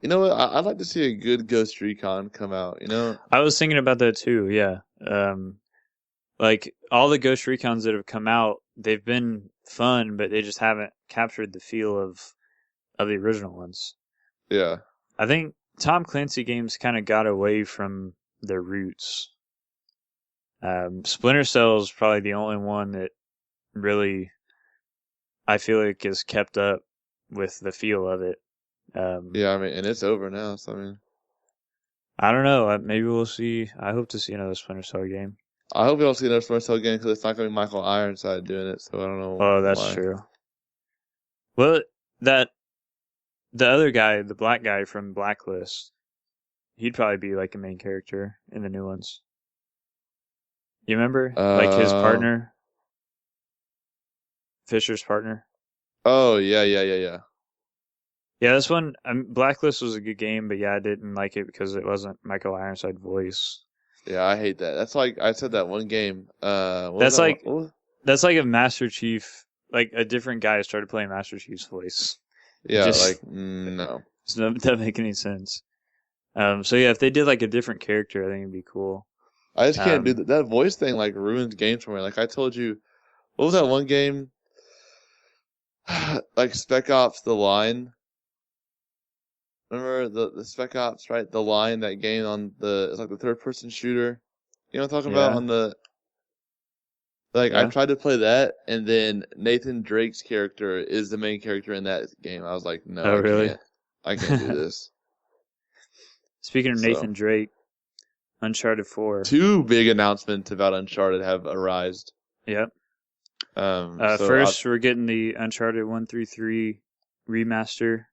You know what? I'd like to see a good Ghost Recon come out. You know? I was thinking about that too. Yeah. Like all the Ghost Recons that have come out, they've been fun, but they just haven't captured the feel of the original ones. Yeah. I think Tom Clancy games kind of got away from their roots. Splinter Cell is probably the only one that really I feel like is kept up with the feel of it. Yeah, I mean, and it's over now, so I mean, I don't know. Maybe we'll see. I hope to see another Splinter Cell game. I hope we don't see another Splinter Cell game because it's not going to be Michael Ironside doing it, so I don't know Oh, that's why. true. Well, the other guy, the black guy from Blacklist, he'd probably be like a main character in the new ones. You remember? Like his partner? Fisher's partner? Oh, yeah. Yeah, this one, Blacklist was a good game, but yeah, I didn't like it because it wasn't Michael Ironside voice. Yeah, I hate that. That's like, I said that one game. That's like if Master Chief, like a different guy started playing Master Chief's voice. Yeah, no. It doesn't make any sense. So yeah, if they did like a different character, I think it'd be cool. I just can't do that. That voice thing like ruins games for me. Like I told you, what was that one game? Like Spec Ops: The Line. Remember the Spec Ops, right? The Line, that game on it's like the third person shooter. You know what I'm talking about? On the I tried to play that, and then Nathan Drake's character is the main character in that game. I was like, no, I can't do this. Speaking of Nathan Drake, Uncharted 4. 2 big announcements about Uncharted have arisen. Yep. So first, we're getting the Uncharted 1 through 3 remaster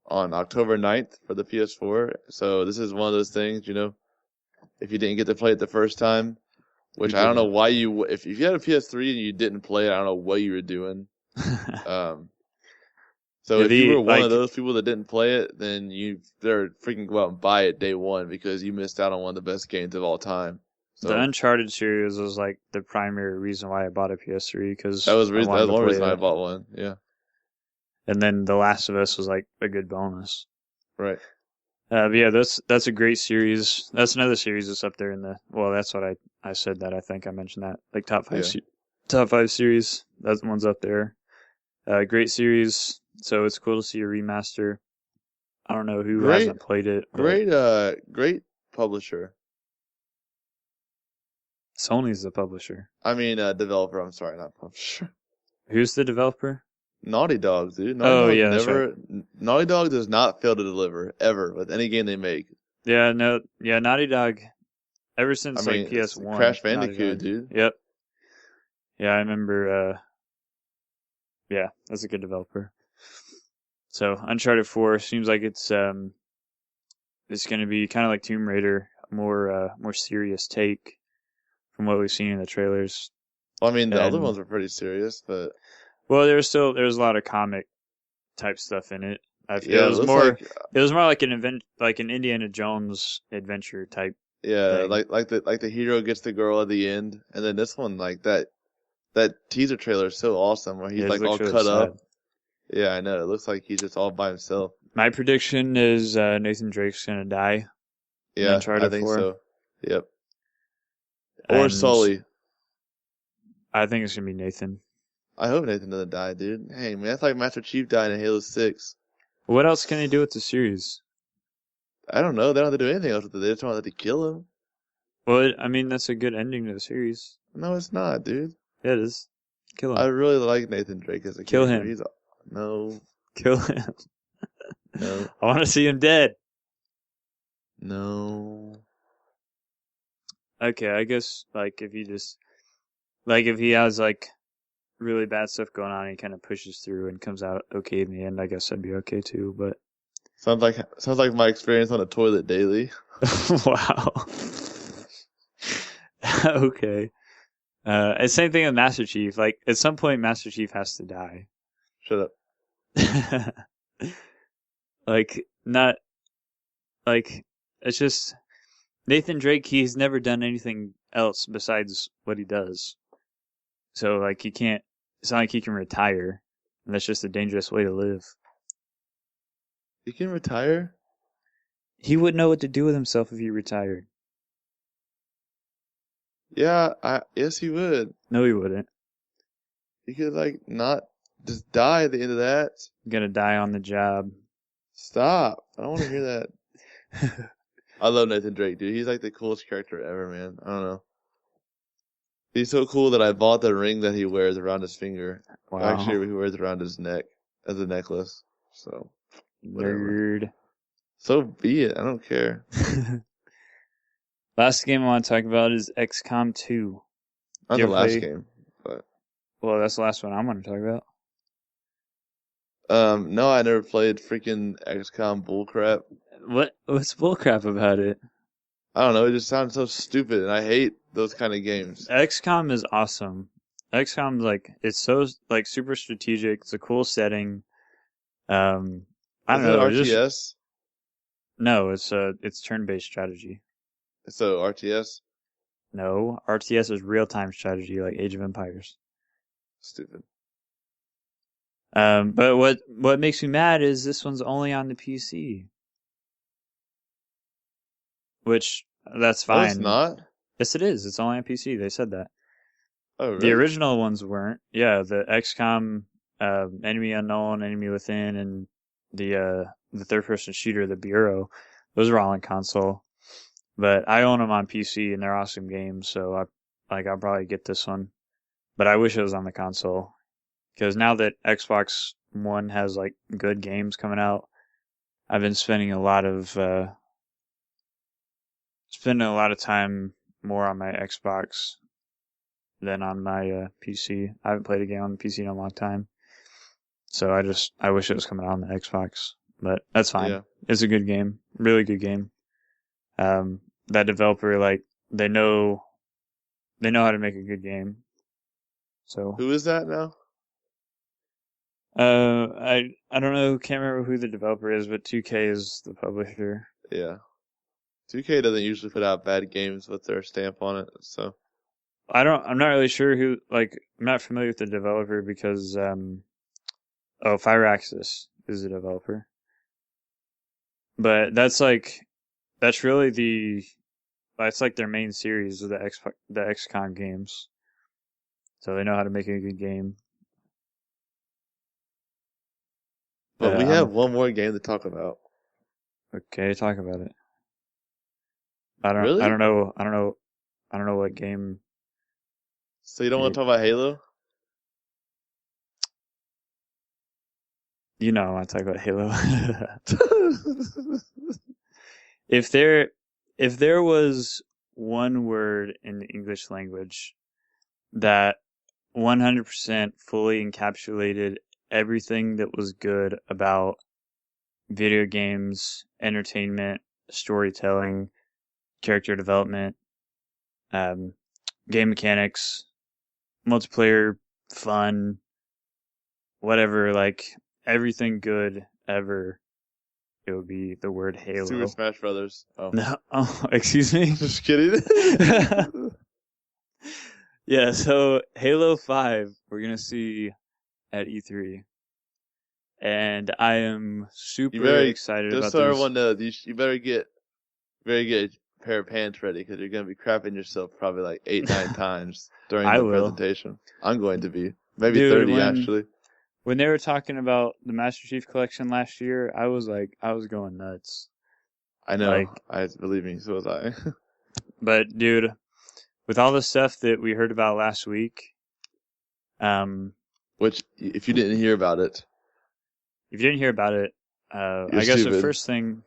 on October 9th for the PS4. So this is one of those things, you know, if you didn't get to play it the first time, which I don't know why if you had a PS3 and you didn't play it, I don't know what you were doing. So if you were one of those people that didn't play it, then you better freaking go out and buy it day one because you missed out on one of the best games of all time. So, the Uncharted series was like the primary reason why I bought a PS3 because that was one reason I bought one. Yeah. And then The Last of Us was like a good bonus. Right. But yeah, that's a great series. That's another series that's up there in that's what I said that. I think I mentioned that. Like top 5 series. That one's up there. Great series. So it's cool to see a remaster. I don't know who hasn't played it. Great publisher. Sony's the publisher. I mean, developer. I'm sorry, not publisher. Who's the developer? Naughty Dog, dude. Naughty Dog does not fail to deliver ever with any game they make. Yeah, Naughty Dog. Ever since PS1, Crash Bandicoot, dude. Yep. Yeah, I remember. Yeah, that's a good developer. So Uncharted 4 seems like it's going to be kind of like Tomb Raider, more serious take from what we've seen in the trailers. Well, I mean, the other ones were pretty serious, but there was a lot of comic type stuff in it. It was more like an Indiana Jones adventure type. Yeah, thing. like the hero gets the girl at the end, and then this one like that teaser trailer is so awesome where he's like all cut up. Yeah, I know. It looks like he's just all by himself. My prediction is Nathan Drake's gonna die. Yeah, I think so. Yep. Or Sully. I think it's gonna be Nathan. I hope Nathan doesn't die, dude. Hey, man, that's like Master Chief died in Halo 6. What else can they do with the series? I don't know. They don't have to do anything else with it. They just want to kill him. Well, I mean, that's a good ending to the series. No, it's not, dude. Yeah, it is. Kill him. I really like Nathan Drake as a Kill character. him. No. Kill him. No. I want to see him dead. No. Okay, I guess, if he has, really bad stuff going on, he kind of pushes through and comes out okay in the end, I guess I'd be okay too, but... Sounds like my experience on a toilet daily. Wow. Okay. Same thing with Master Chief. At some point, Master Chief has to die. Shut up. It's just Nathan Drake. He's never done anything else besides what he does. So he can't. It's not like he can retire. And that's just a dangerous way to live. He can retire? He wouldn't know what to do with himself if he retired. Yeah, yes he would. No, he wouldn't. He could like not just die at the end of that. Gonna die on the job. Stop. I don't want to hear that. I love Nathan Drake, dude. He's like the coolest character ever, man. I don't know. He's so cool that I bought the ring that he wears around his finger. Wow. Actually, he wears it around his neck as a necklace. So, whatever. Nerd. So be it. I don't care. Last game I want to talk about is XCOM 2. Not You the ever last play- game, but Well, that's the last one I'm going to talk about. no, I never played freaking XCOM bullcrap. What's bullcrap about it? I don't know. It just sounds so stupid, and I hate those kind of games. XCOM is awesome. XCOM's like, it's so like super strategic. It's a cool setting. I don't know. Is it RTS? No, it's turn-based strategy. So RTS? No, RTS is real-time strategy like Age of Empires. Stupid. But what makes me mad is this one's only on the PC. Which, that's Oh, fine. it's not? Yes, it is. It's only on PC. They said that. Oh, really? The original ones weren't. Yeah, the XCOM, Enemy Unknown, Enemy Within, and the third-person shooter, the Bureau, those are all on console. But I own them on PC, and they're awesome games, so I'll probably get this one. But I wish it was on the console. Because now that Xbox One has, like, good games coming out, I've been spending a lot of time more on my Xbox than on my PC. I haven't played a game on the PC in a long time. So I wish it was coming out on the Xbox. But that's fine. Yeah. It's a good game. Really good game. That developer, like, they know how to make a good game. So Who is that now? I don't know, can't remember who the developer is, but 2K is the publisher. Yeah. 2K doesn't usually put out bad games with their stamp on it, so. I'm not really sure who, like, I'm not familiar with the developer because, Firaxis is the developer. But that's really that's like their main series of the XCOM games. So they know how to make a good game. But we have one more game to talk about. Okay, talk about it. I don't Really? I don't know what game. So you don't want to talk about Halo? You know I want to talk about Halo. If there was one word in the English language that 100% fully encapsulated everything that was good about video games, entertainment, storytelling, character development, game mechanics, multiplayer, fun, whatever, like everything good ever, it would be the word Halo. Super Smash Brothers. Oh. No, oh, excuse me? Just kidding. Yeah, so Halo 5, we're going to see at E3. And I am super excited about this. Just so this. everyone knows, you better get a pair of pants ready because you're going to be crapping yourself probably like 8-9 times during I the will. presentation. I'm going to be. Maybe Dude, 30 actually. When they were talking about the Master Chief Collection last year, I was going nuts. I know. Like, Believe me, so was I. But dude, with all the stuff that we heard about last week, which if you didn't hear about it, I guess stupid. the first thing,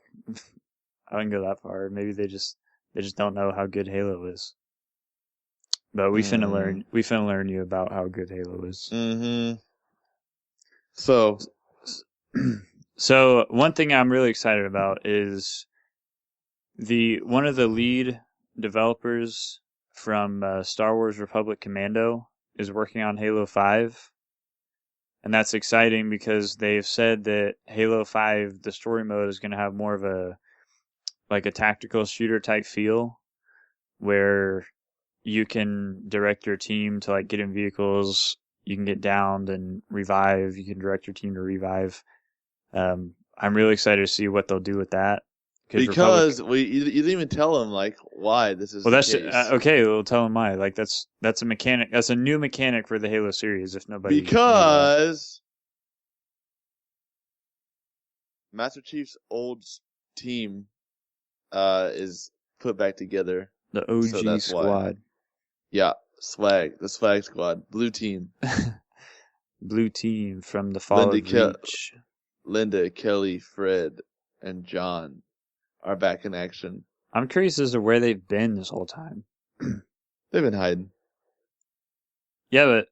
I wouldn't go that far. Maybe they just don't know how good Halo is. But we finna learn you about how good Halo is. Mm-hmm. So one thing I'm really excited about is one of the lead developers from Star Wars Republic Commando is working on Halo 5. And that's exciting because they've said that Halo 5, the story mode, is going to have more of a tactical shooter type feel where you can direct your team to like get in vehicles, you can get downed and revive. You can direct your team to revive. I'm really excited to see what they'll do with that. Because you didn't even tell them like why this is well, the that's case. okay. We'll tell them why. Like that's a mechanic. That's a new mechanic for the Halo series. If nobody knew that. Because Master Chief's old team is put back together. The OG So that's squad. why. Yeah, the swag squad, blue team. Blue team from the fall of Reach. Linda, Kelly, Fred, and John are back in action. I'm curious as to where they've been this whole time. They've been hiding. Yeah, but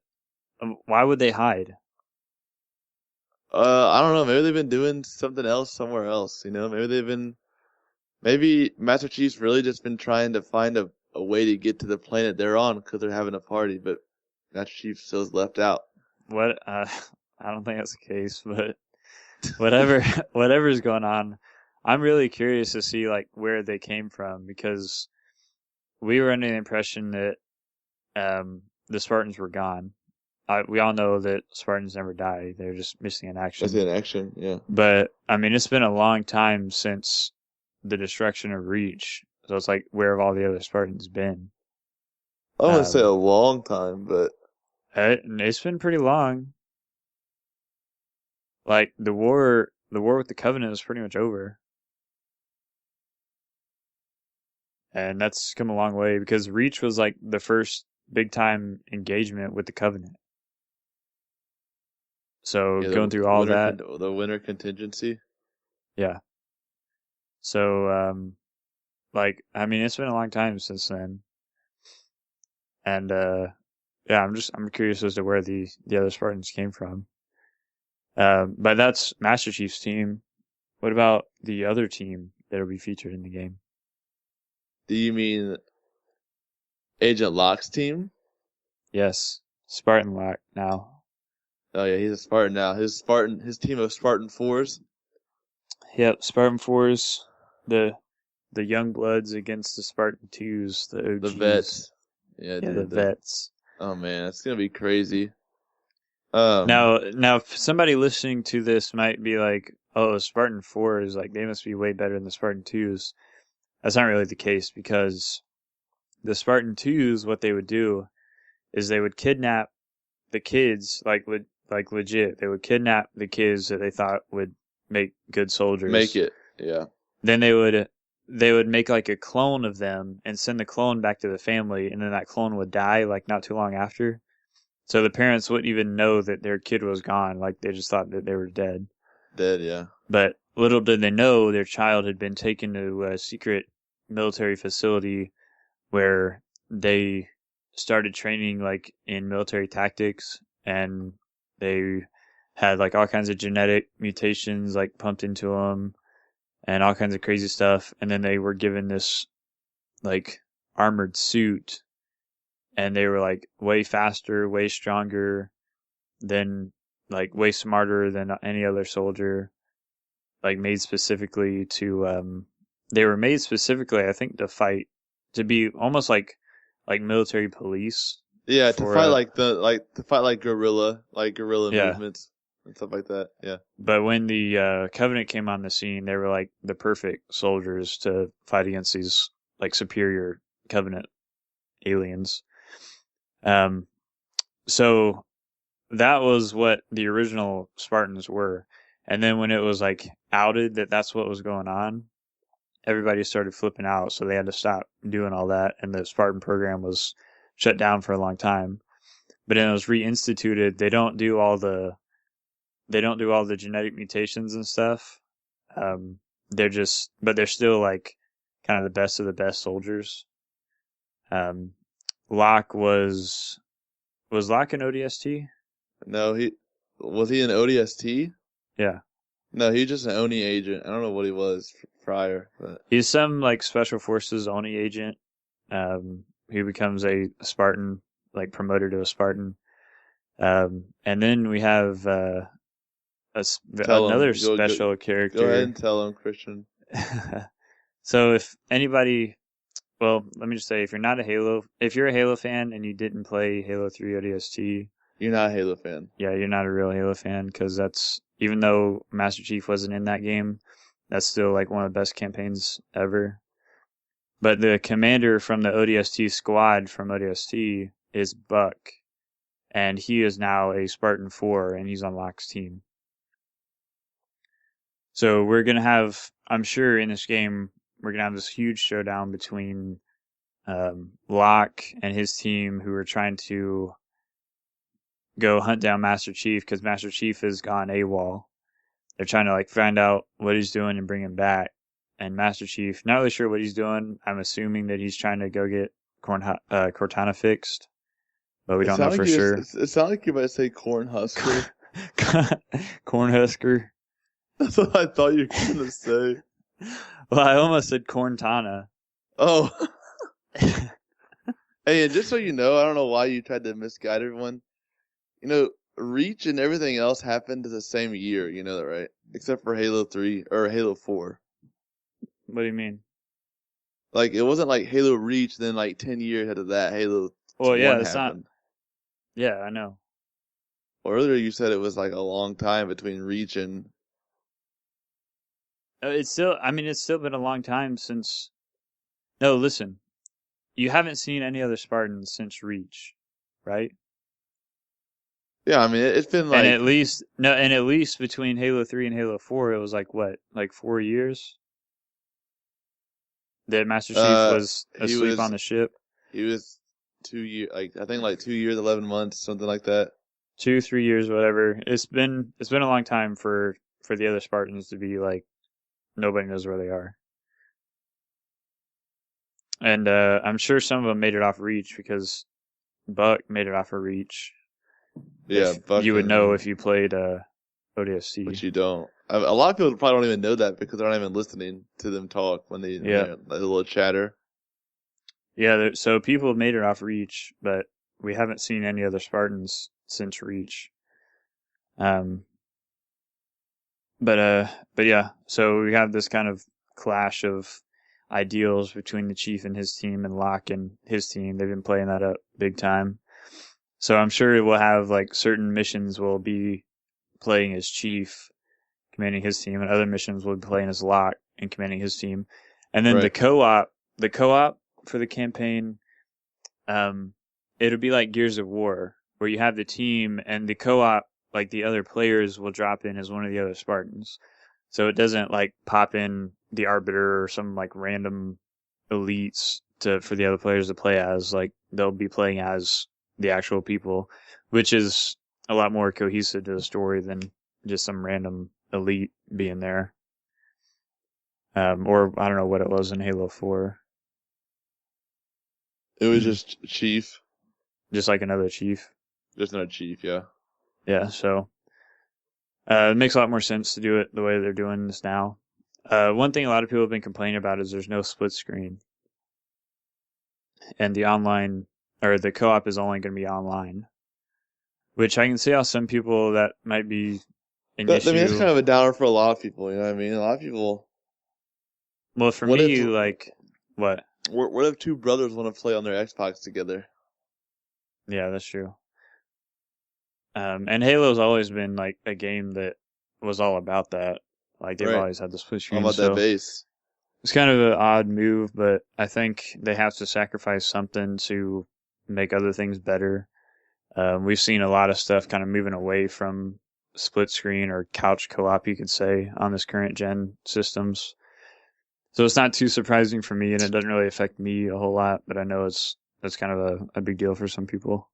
why would they hide? I don't know. Maybe they've been doing something else somewhere else. Maybe Master Chief's really just been trying to find a way to get to the planet they're on because they're having a party, but Master Chief still's left out. What? I don't think that's the case, but whatever's going on, I'm really curious to see like where they came from because we were under the impression that the Spartans were gone. We all know that Spartans never die; they're just missing in action. Missing in action, yeah. But I mean, it's been a long time since the destruction of Reach, so it's like where have all the other Spartans been? I don't want to say a long time, but it's been pretty long. Like the war with the Covenant is pretty much over. And that's come a long way because Reach was like the first big time engagement with the Covenant. So going through all that. The winter contingency. Yeah. So, like, I mean, it's been a long time since then. And, yeah, I'm curious as to where the other Spartans came from. But that's Master Chief's team. What about the other team that'll be featured in the game? Do you mean Agent Locke's team? Yes, Spartan Locke now. Oh yeah, he's a Spartan now. His team of Spartan 4s. Yep, Spartan 4s, the young bloods against the Spartan 2s, the OGs. The vets. Yeah, the vets. Oh man, it's gonna be crazy. Now, somebody listening to this might be like, "Oh, Spartan 4s, like they must be way better than the Spartan 2s." That's not really the case because the Spartan 2s, what they would do is they would kidnap the kids, like legit. They would kidnap the kids that they thought would make good soldiers. Make it, yeah. Then they would make like a clone of them and send the clone back to the family, and then that clone would die like not too long after. So the parents wouldn't even know that their kid was gone. Like they just thought that they were dead. Dead, yeah. But little did they know their child had been taken to a secret military facility where they started training like in military tactics, and they had like all kinds of genetic mutations like pumped into them and all kinds of crazy stuff. And then they were given this like armored suit, and they were like way faster, way stronger than like way smarter than any other soldier, like made specifically to they were made specifically, I think, to fight, to be almost like military police. Yeah, to fight like guerrilla movements and stuff like that. Yeah. But when the Covenant came on the scene, they were like the perfect soldiers to fight against these like superior Covenant aliens. So that was what the original Spartans were. And then when it was like outed that that's what was going on, everybody started flipping out. So they had to stop doing all that. And the Spartan program was shut down for a long time. But then it was reinstituted. They don't do all the genetic mutations and stuff. But they're still like kind of the best of the best soldiers. Locke was Locke an ODST? No, was he an ODST? Yeah. No, he was just an ONI agent. I don't know what he was prior, but He's some like special forces ONI agent. He becomes a Spartan, like promoted to a Spartan. And then we have another special character. Go ahead and tell him, Christian. So if anybody, well, let me just say, if you're a Halo fan and you didn't play Halo 3 ODST, You're not a Halo fan. Yeah, you're not a real Halo fan because that's, even though Master Chief wasn't in that game, that's still like one of the best campaigns ever. But the commander from the ODST squad from ODST is Buck, and he is now a Spartan 4, and he's on Locke's team. So we're going to have, I'm sure in this game, we're going to have this huge showdown between Locke and his team, who are trying to go hunt down Master Chief because Master Chief has gone AWOL. They're trying to like find out what he's doing and bring him back. And Master Chief, not really sure what he's doing. I'm assuming that he's trying to go get Cortana fixed, but we don't know for sure. It sounded like you might say Cornhusker. Cornhusker. That's what I thought you were going to say. Well, I almost said Cortana. Oh. Hey, and just so you know, I don't know why you tried to misguide everyone. You know, Reach and everything else happened the same year. You know that, right? Except for Halo 3 or Halo 4. What do you mean? Like, it wasn't like Halo Reach, then like 10 years after that, Halo 1 it's happened. not. Yeah, I know. Well, earlier you said it was like a long time between Reach and... It's still been a long time since... No, listen. You haven't seen any other Spartans since Reach, right? Yeah, I mean, it's been like... And at least between Halo 3 and Halo 4, it was like what? Like 4 years? That Master Chief was asleep on the ship? He was 2 years, like, I think like 2 years, 11 months, something like that. 2-3 years, whatever. It's been a long time for the other Spartans to be like, nobody knows where they are. And I'm sure some of them made it off Reach because Buck made it off of Reach. Yeah, Buck. You would know if you played ODST. But you don't. A lot of people probably don't even know that because they're not even listening to them talk when they a little chatter. Yeah, so people have made it off Reach, but we haven't seen any other Spartans since Reach. But yeah, so we have this kind of clash of ideals between the Chief and his team and Locke and his team. They've been playing that up big time. So I'm sure we'll have like certain missions will be playing as Chief, commanding his team, and other missions will be playing as Locke and commanding his team. And then the co-op for the campaign, it'll be like Gears of War, where you have the team and the co-op, like the other players will drop in as one of the other Spartans. So it doesn't like pop in the Arbiter or some like random elites for the other players to play as. Like they'll be playing as the actual people, which is a lot more cohesive to the story than just some random elite being there. Or I don't know what it was in Halo 4. It was just Chief. Just like another Chief. Just another Chief, yeah. Yeah, so it makes a lot more sense to do it the way they're doing this now. One thing a lot of people have been complaining about is there's no split screen. And the online, or the co-op is only going to be online. Which I can see how some people that might be an issue. I mean, it's kind of a downer for a lot of people, you know what I mean? A lot of people... Well, for me, like, what? What if two brothers want to play on their Xbox together? Yeah, that's true. And Halo's always been like a game that was all about that. Like they've always had the split screen. All about that base. It's kind of an odd move, but I think they have to sacrifice something to make other things better. We've seen a lot of stuff kind of moving away from split screen or couch co-op, you could say, on this current gen systems. So it's not too surprising for me, and it doesn't really affect me a whole lot, but I know that's kind of a big deal for some people.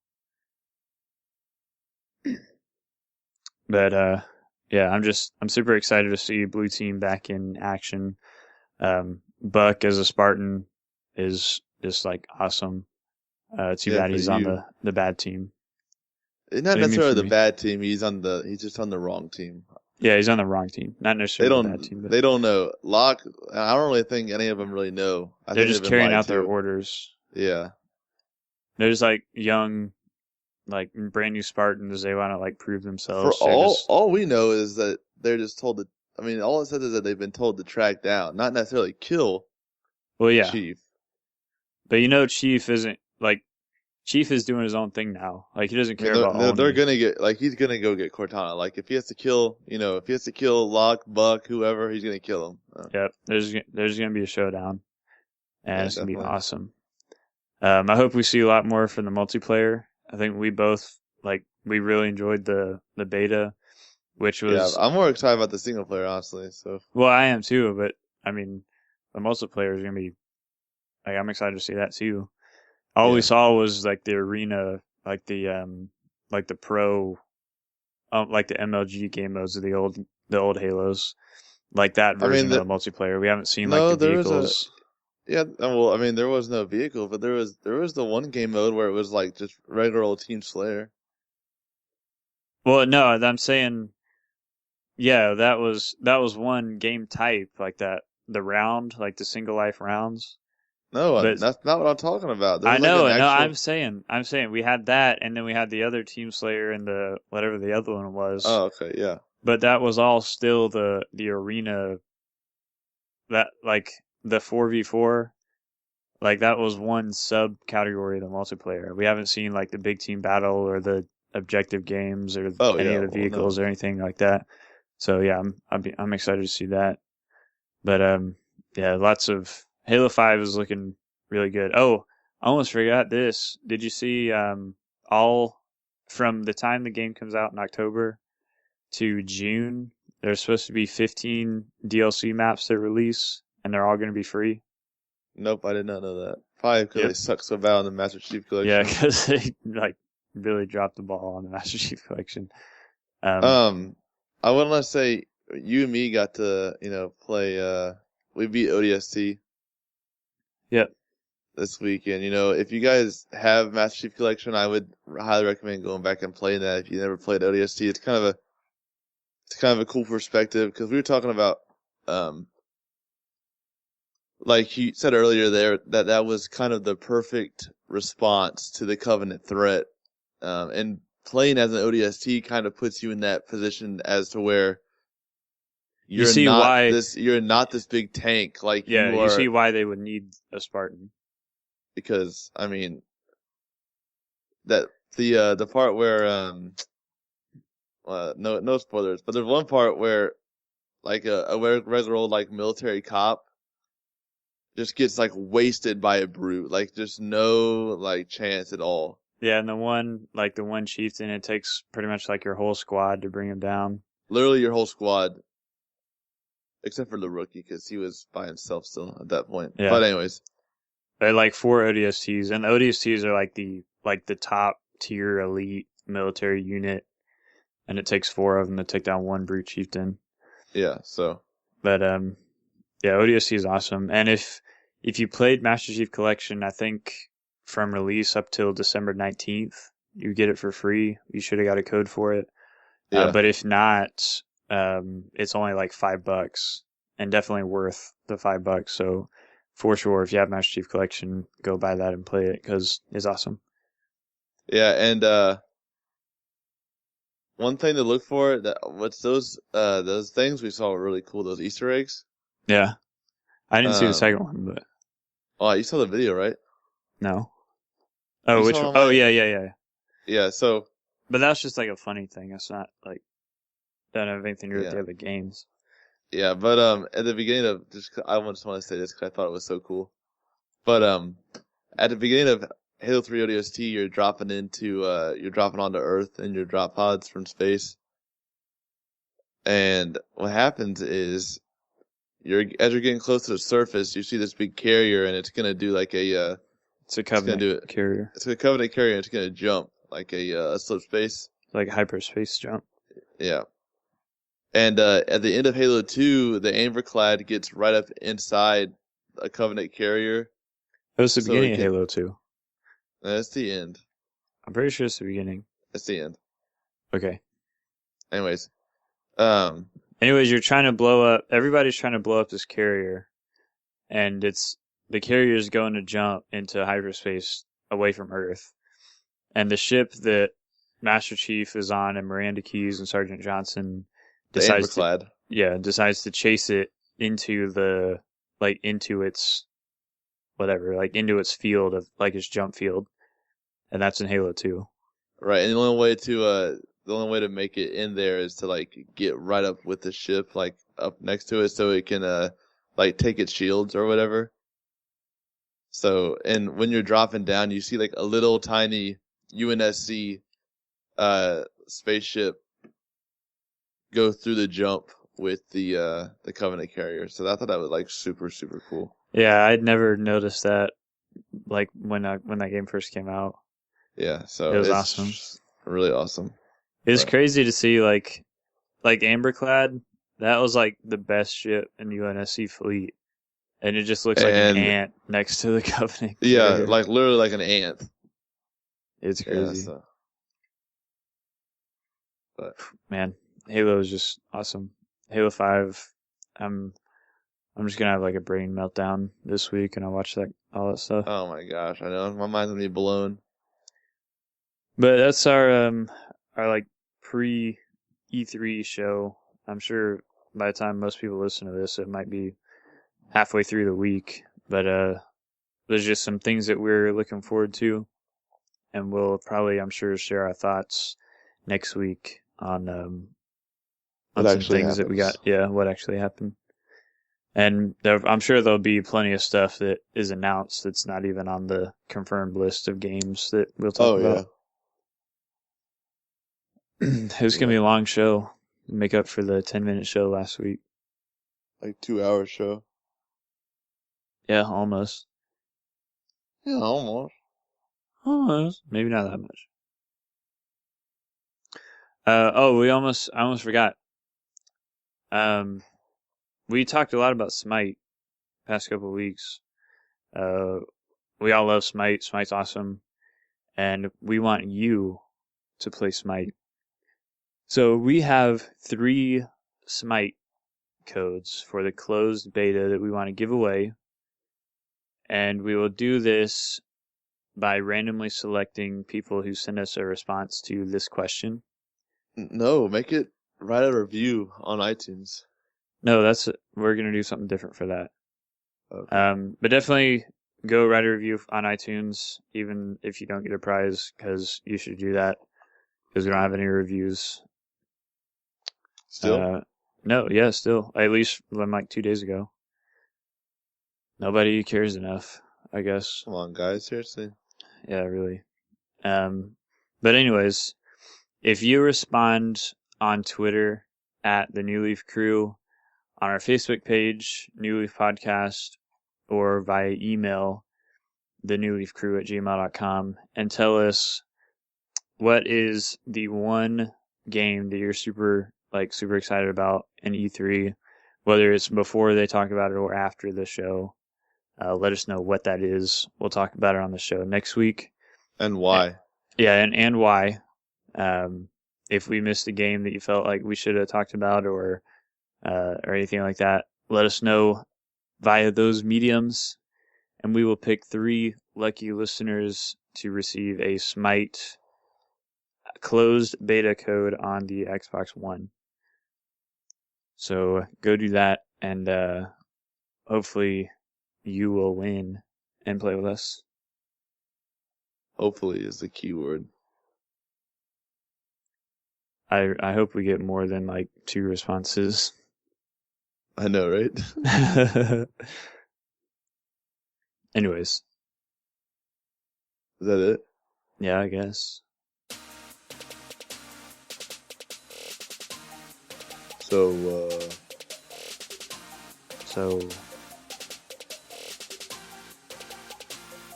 But yeah, I'm super excited to see Blue Team back in action. Buck as a Spartan is just like awesome. Too bad he's on the bad team. Not necessarily the bad team. He's just on the wrong team. Yeah, he's on the wrong team. Not necessarily the bad team. But they don't know. Locke, I don't really think any of them really know. They're just carrying out their orders. Yeah. There's like young, like brand new Spartans. They want to like prove themselves. For all we know is that they're just told to. I mean, all it says is that they've been told to track down, not necessarily kill. Well, yeah. Chief. But Chief isn't like Chief is doing his own thing now. Like he doesn't I mean, care about they're Oni. gonna get he's gonna go get Cortana. Like if he has to kill, if he has to kill Locke, Buck, whoever, he's gonna kill him. Yep. There's gonna be a showdown, and Yeah, it's gonna be definitely. awesome. I hope we see a lot more from the multiplayer. I think we both we really enjoyed the beta, which was I'm more excited about the single player, honestly. So well, I am too. But I mean, the multiplayer is gonna be I'm excited to see that too. All we yeah, saw was like the arena, like the pro, like the MLG game modes of the old Halos, like that I mean, version of the multiplayer. We haven't seen like no, the there was a vehicles. well, I mean, there was no vehicle, but there was the one game mode where it was like just regular old Team Slayer. Well, no, I'm saying, yeah, that was one game type like that, the round, like the single life rounds. No, But that's not what I'm talking about. There I was like an know, no, actual. I'm saying we had that, and then we had the other Team Slayer and the whatever the other one was. Oh, okay, yeah. But that was all still the arena, that like the 4v4, like that was one subcategory of the multiplayer. We haven't seen like the big team battle or the objective games or Oh any yeah, of the well vehicles no. or anything like that. So yeah, I'm excited to see that. But yeah, lots of Halo 5 is looking really good. Oh, I almost forgot this. Did you see all from the time the game comes out in October to June, there's supposed to be 15 DLC maps that release, and they're all going to be free. Nope, I did not know that. Probably because they Yep. suck so bad on the Master Chief Yeah, Collection. because they really dropped the ball on the Master Chief Collection. Um, Um, I want to say you and me got to play. We beat ODST yep. this weekend. If you guys have Master Chief Collection, I would highly recommend going back and playing that. If you never played ODST, it's kind of a cool perspective because we were talking about like you said earlier there that was kind of the perfect response to the Covenant threat, and playing as an ODST kind of puts you in that position as to where You see why? you're not this big tank like Yeah, you you are, see why they would need a Spartan. because I mean that the part where no spoilers, but there's one part where like a regular old like military cop just gets like wasted by a brute, like just no like chance at all. Yeah, and the one chieftain, it takes pretty much like your whole squad to bring him down. Literally your whole squad, except for the rookie because he was by himself still at that point. Yeah, But anyways, they're like 4 ODSTs, and the ODSTs are like the top tier elite military unit, and it takes 4 of them to take down one brute chieftain. yeah. So But yeah, ODST is awesome, and if you played Master Chief Collection, I think from release up till December 19th, you get it for free. You should have got a code for it. yeah, But if not, it's only like $5 and definitely worth the $5. So for sure, if you have Master Chief Collection, go buy that and play it because it's awesome. yeah. And one thing to look for what's those things we saw were really cool. Those Easter eggs. Yeah. I didn't see the Um, second one, but oh, you saw the video, right? no. Oh, You which saw one? it on Oh, my yeah. yeah. So But that's just like a funny thing. It's not like, doesn't have anything to do with the yeah, other games. yeah. But at the beginning of I just want to say this because I thought it was so cool. But at the beginning of Halo 3 ODST, you're dropping onto Earth in your drop pods from space. And what happens is as you're getting close to the surface, you see this big carrier, and it's gonna do like It's a it's gonna do Covenant carrier. it's a Covenant carrier, and it's gonna jump like a slip space. Like hyperspace jump. Yeah. And at the end of Halo 2, the Amberclad gets right up inside a Covenant carrier. It was the So beginning it of can, Halo 2. that's the end. I'm pretty sure it's the beginning. That's the end. Okay. Anyways, Anyways, everybody's trying to blow up this carrier, and the carrier is going to jump into hyperspace away from Earth. And the ship that Master Chief is on and Miranda Keyes and Sergeant Johnson the decides Amberclad. to chase it into its whatever, like into its field of like its jump field. and that's in Halo 2. Right, and the only way to make it in there is to like get right up with the ship, like up next to it, so it can like take its shields or whatever. So, and when you're dropping down, you see like a little tiny UNSC spaceship go through the jump with the Covenant carrier. So I thought that was like super super cool. Yeah, I'd never noticed that, like when that game first came out. Yeah, so It was it's awesome. really awesome. It was But- crazy to see like Amberclad. That was like the best ship in the UNSC fleet, and it just looks like an And- ant next to the Covenant. Yeah, carrier. like literally like an ant. It's Yeah, crazy. so. But Man, Halo is just awesome. Halo 5, I'm just gonna have like a brain meltdown this week, and I'll watch all that stuff. oh my gosh, I know my mind's gonna be blown. But that's our like pre E3 show. I'm sure by the time most people listen to this, it might be halfway through the week. But there's just some things that we're looking forward to, and we'll probably, I'm sure, share our thoughts next week on What some actually things that we got. happens. Yeah, what actually happened. And I'm sure there'll be plenty of stuff that is announced that's not even on the confirmed list of games that we'll talk Oh about. It was going to be a long show. Make up for the 10-minute show last week. Like 2 hour show. Yeah, almost. Yeah, almost. Almost. Maybe not that much. I almost forgot. We talked a lot about Smite past couple of weeks. We all love Smite. Smite's awesome. And we want you to play Smite. So we have 3 Smite codes for the closed beta that we want to give away. And we will do this by randomly selecting people who send us a response to this question. No, make it write a review on iTunes. No, we're going to do something different for that. Okay. But definitely go write a review on iTunes, even if you don't get a prize, because you should do that, because we don't have any reviews. Still? No, yeah, still. At least from like 2 days ago. Nobody cares enough, I guess. Come on, guys, seriously. Yeah, really. But anyways, if you respond on Twitter at the New Leaf Crew, on our Facebook page, New Leaf Podcast, or via email, thenewleafcrew@gmail.com, and tell us what is the one game that you're super excited about in E3, whether it's before they talk about it or after the show. Let us know what that is. We'll talk about it on the show next week. And why? Yeah, and why. If we missed a game that you felt like we should have talked about or anything like that, let us know via those mediums, and we will pick 3 lucky listeners to receive a Smite closed beta code on the Xbox One. So go do that, and hopefully you will win and play with us. Hopefully is the key word. I hope we get more than 2 responses. I know, right? Anyways, Is that it? yeah, I guess. So, So,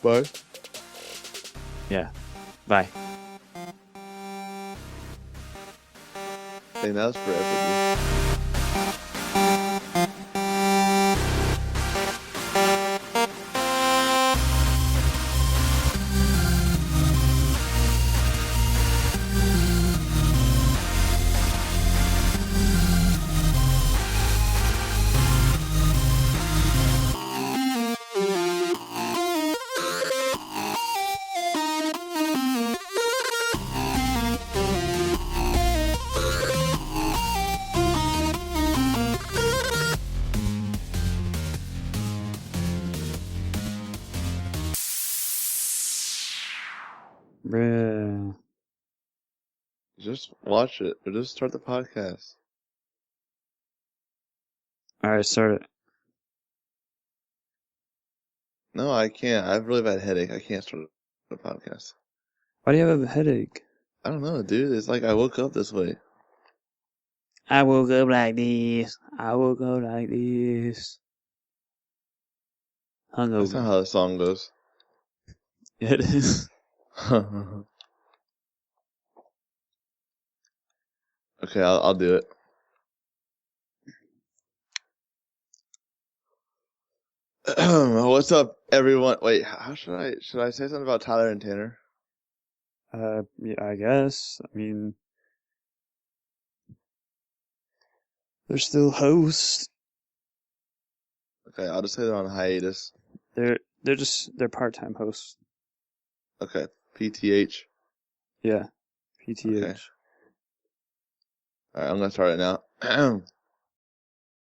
bye. yeah. Bye. Dang, that was forever, dude. Just watch it or just start the podcast. All right, start it. No, I can't. I have a really bad headache. I can't start the podcast. Why do you have a headache? I don't know, dude. It's like I woke up this way. I woke up like this. I woke up like this. That's not Hungover. how the song goes. It is. Okay, I'll do it. What's up, everyone? Wait, how should I say something about Tyler and Tanner? Yeah, I guess. I mean, they're still hosts. Okay, I'll just say they're on hiatus. They're part-time hosts. Okay, PTH. Yeah, PTH. Okay. All right, I'm gonna start it now.